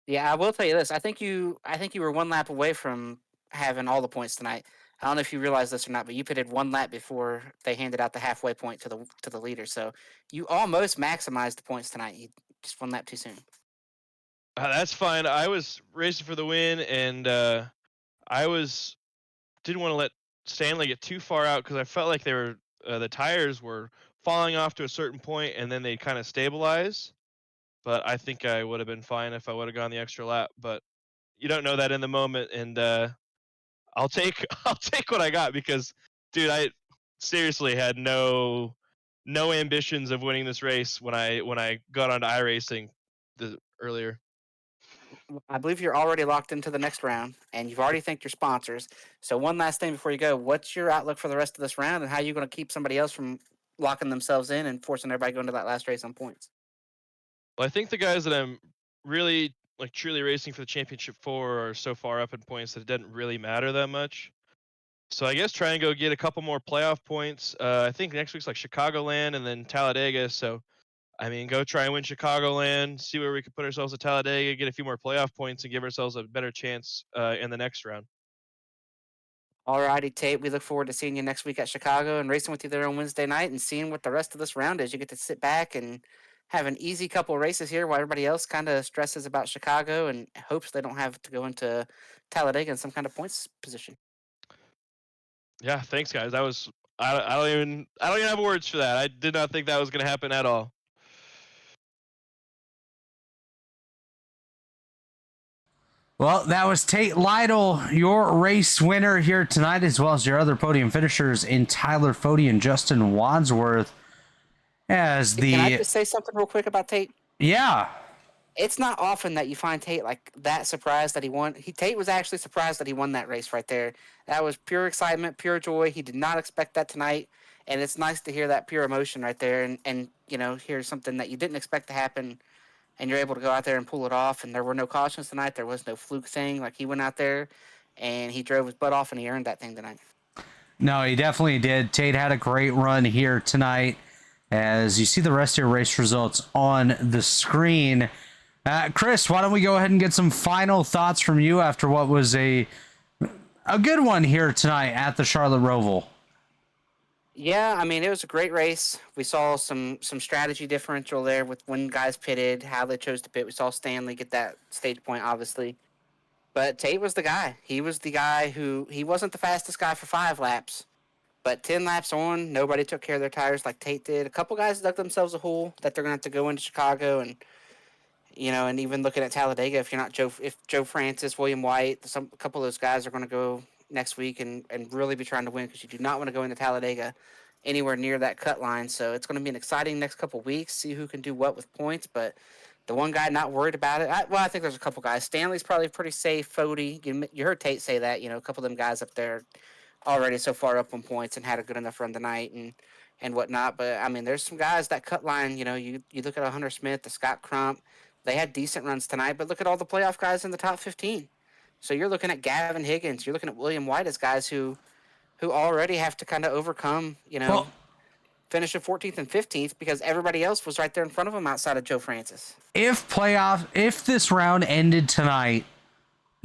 Yeah, I will tell you this. I think you were 1 lap away from having all the points tonight. I don't know if you realize this or not, but you pitted 1 lap before they handed out the halfway point to the leader. So you almost maximized the points tonight. You just 1 lap too soon. That's fine. I was racing for the win, and I didn't want to let Stanley get too far out because I felt like they were the tires were falling off to a certain point, and then they kind of stabilize. But I think I would have been fine if I would have gone the extra lap. But you don't know that in the moment, and I'll take I'll take what I got because, dude, I seriously had no ambitions of winning this race when I got onto iRacing earlier. I believe you're already locked into the next round, and you've already thanked your sponsors. So one last thing before you go, what's your outlook for the rest of this round, and how are you going to keep somebody else from locking themselves in and forcing everybody going to that last race on points? Well, I think the guys that I'm really like truly racing for the championship for are so far up in points that it doesn't really matter that much. So I guess try and go get a couple more playoff points. I think next week's like Chicagoland and then Talladega. So I mean, go try and win Chicagoland, see where we can put ourselves at Talladega, get a few more playoff points, and give ourselves a better chance in the next round. Alrighty, Tate. We look forward to seeing you next week at Chicago and racing with you there on Wednesday night and seeing what the rest of this round is. You get to sit back and have an easy couple of races here while everybody else kind of stresses about Chicago and hopes they don't have to go into Talladega in some kind of points position. Yeah, thanks guys. That was I don't even have words for that. I did not think that was going to happen at all. Well, that was Tate Lytle, your race winner here tonight, as well as your other podium finishers in Tyler Fody and Justin Wadsworth. As the Can I just say something real quick about Tate? Yeah. It's not often that you find Tate like that surprised that he won. Tate was actually surprised that he won that race right there. That was pure excitement, pure joy. He did not expect that tonight, and it's nice to hear that pure emotion right there and hear something that you didn't expect to happen. And you're able to go out there and pull it off. And there were no cautions tonight. There was no fluke thing. Like, he went out there and he drove his butt off and he earned that thing tonight. No, he definitely did. Tate had a great run here tonight. As you see the rest of your race results on the screen. Chris, why don't we go ahead and get some final thoughts from you after what was a good one here tonight at the Charlotte Roval? Yeah, I mean, it was a great race. We saw some strategy differential there with when guys pitted, how they chose to pit. We saw Stanley get that stage point, obviously. But Tate was the guy. He was the guy he wasn't the fastest guy for 5 laps. But 10 laps on, nobody took care of their tires like Tate did. A couple guys dug themselves a hole that they're going to have to go into Chicago and even looking at Talladega, if you're not Joe Francis, William White, a couple of those guys are going to go next week and really be trying to win because you do not want to go into Talladega anywhere near that cut line. So it's going to be an exciting next couple of weeks, see who can do what with points. But the one guy not worried about it, I think there's a couple guys. Stanley's probably pretty safe. Fody, you heard Tate say that, a couple of them guys up there already so far up on points and had a good enough run tonight and whatnot. But, I mean, there's some guys that cut line, you look at Hunter Smith, the Scott Crump, they had decent runs tonight, but look at all the playoff guys in the top 15. So you're looking at Gavin Higgins, you're looking at William White as guys who already have to kind of overcome, finish at 14th and 15th because everybody else was right there in front of them outside of Joe Francis. If this round ended tonight,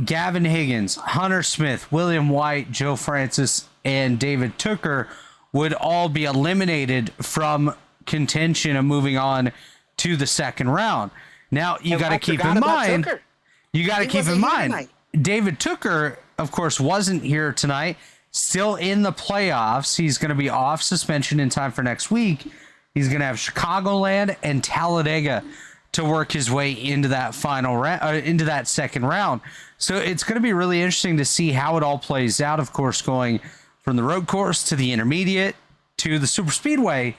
Gavin Higgins, Hunter Smith, William White, Joe Francis, and David Tooker would all be eliminated from contention and moving on to the second round. Now, you got to keep in mind, David Tooker, of course, wasn't here tonight, still in the playoffs. He's going to be off suspension in time for next week. He's going to have Chicagoland and Talladega to work his way into that final round, into that second round. So it's going to be really interesting to see how it all plays out. Of course, going from the road course to the intermediate to the super speedway,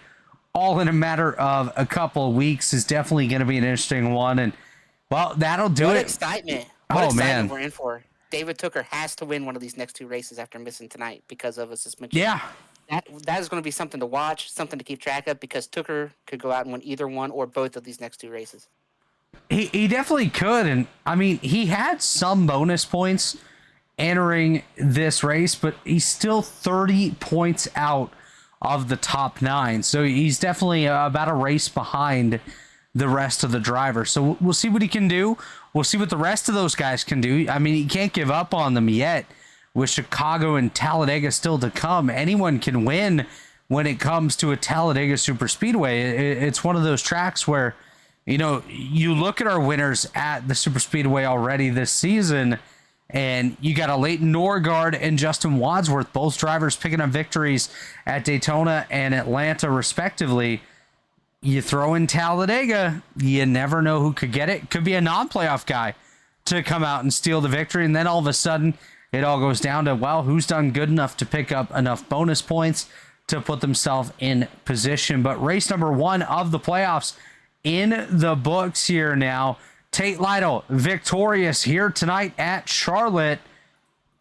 all in a matter of a couple of weeks, is definitely going to be an interesting one. And well, that'll do it. What excitement we're in for. David Tooker has to win one of these next 2 races after missing tonight because of a suspension. Yeah. That is going to be something to watch, something to keep track of, because Tooker could go out and win either one or both of these next 2 races. He definitely could. And I mean, he had some bonus points entering this race, but he's still 30 points out of the top 9. So he's definitely about a race behind the rest of the drivers. So we'll see what he can do. We'll see what the rest of those guys can do. I mean, he can't give up on them yet. With Chicago and Talladega still to come, anyone can win when it comes to a Talladega Super Speedway. It's one of those tracks where, you look at our winners at the Super Speedway already this season, and you got a Leighton Norgard and Justin Wadsworth, both drivers picking up victories at Daytona and Atlanta, respectively. You throw in Talladega, you never know who could get it. Could be a non-playoff guy to come out and steal the victory, and then all of a sudden, it all goes down to, well, who's done good enough to pick up enough bonus points to put themselves in position. But race number 1 of the playoffs in the books here now. Tate Lytle victorious here tonight at Charlotte.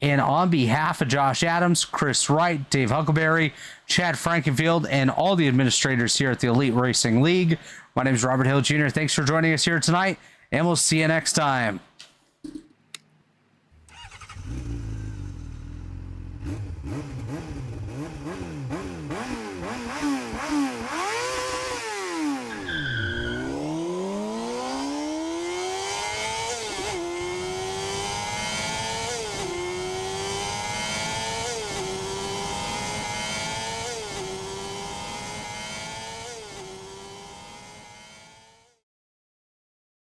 And on behalf of Josh Adams, Chris Wright, Dave Huckleberry, Chad Frankenfield, and all the administrators here at the Elite Racing League, my name is Robert Hill Jr. Thanks for joining us here tonight, and we'll see you next time.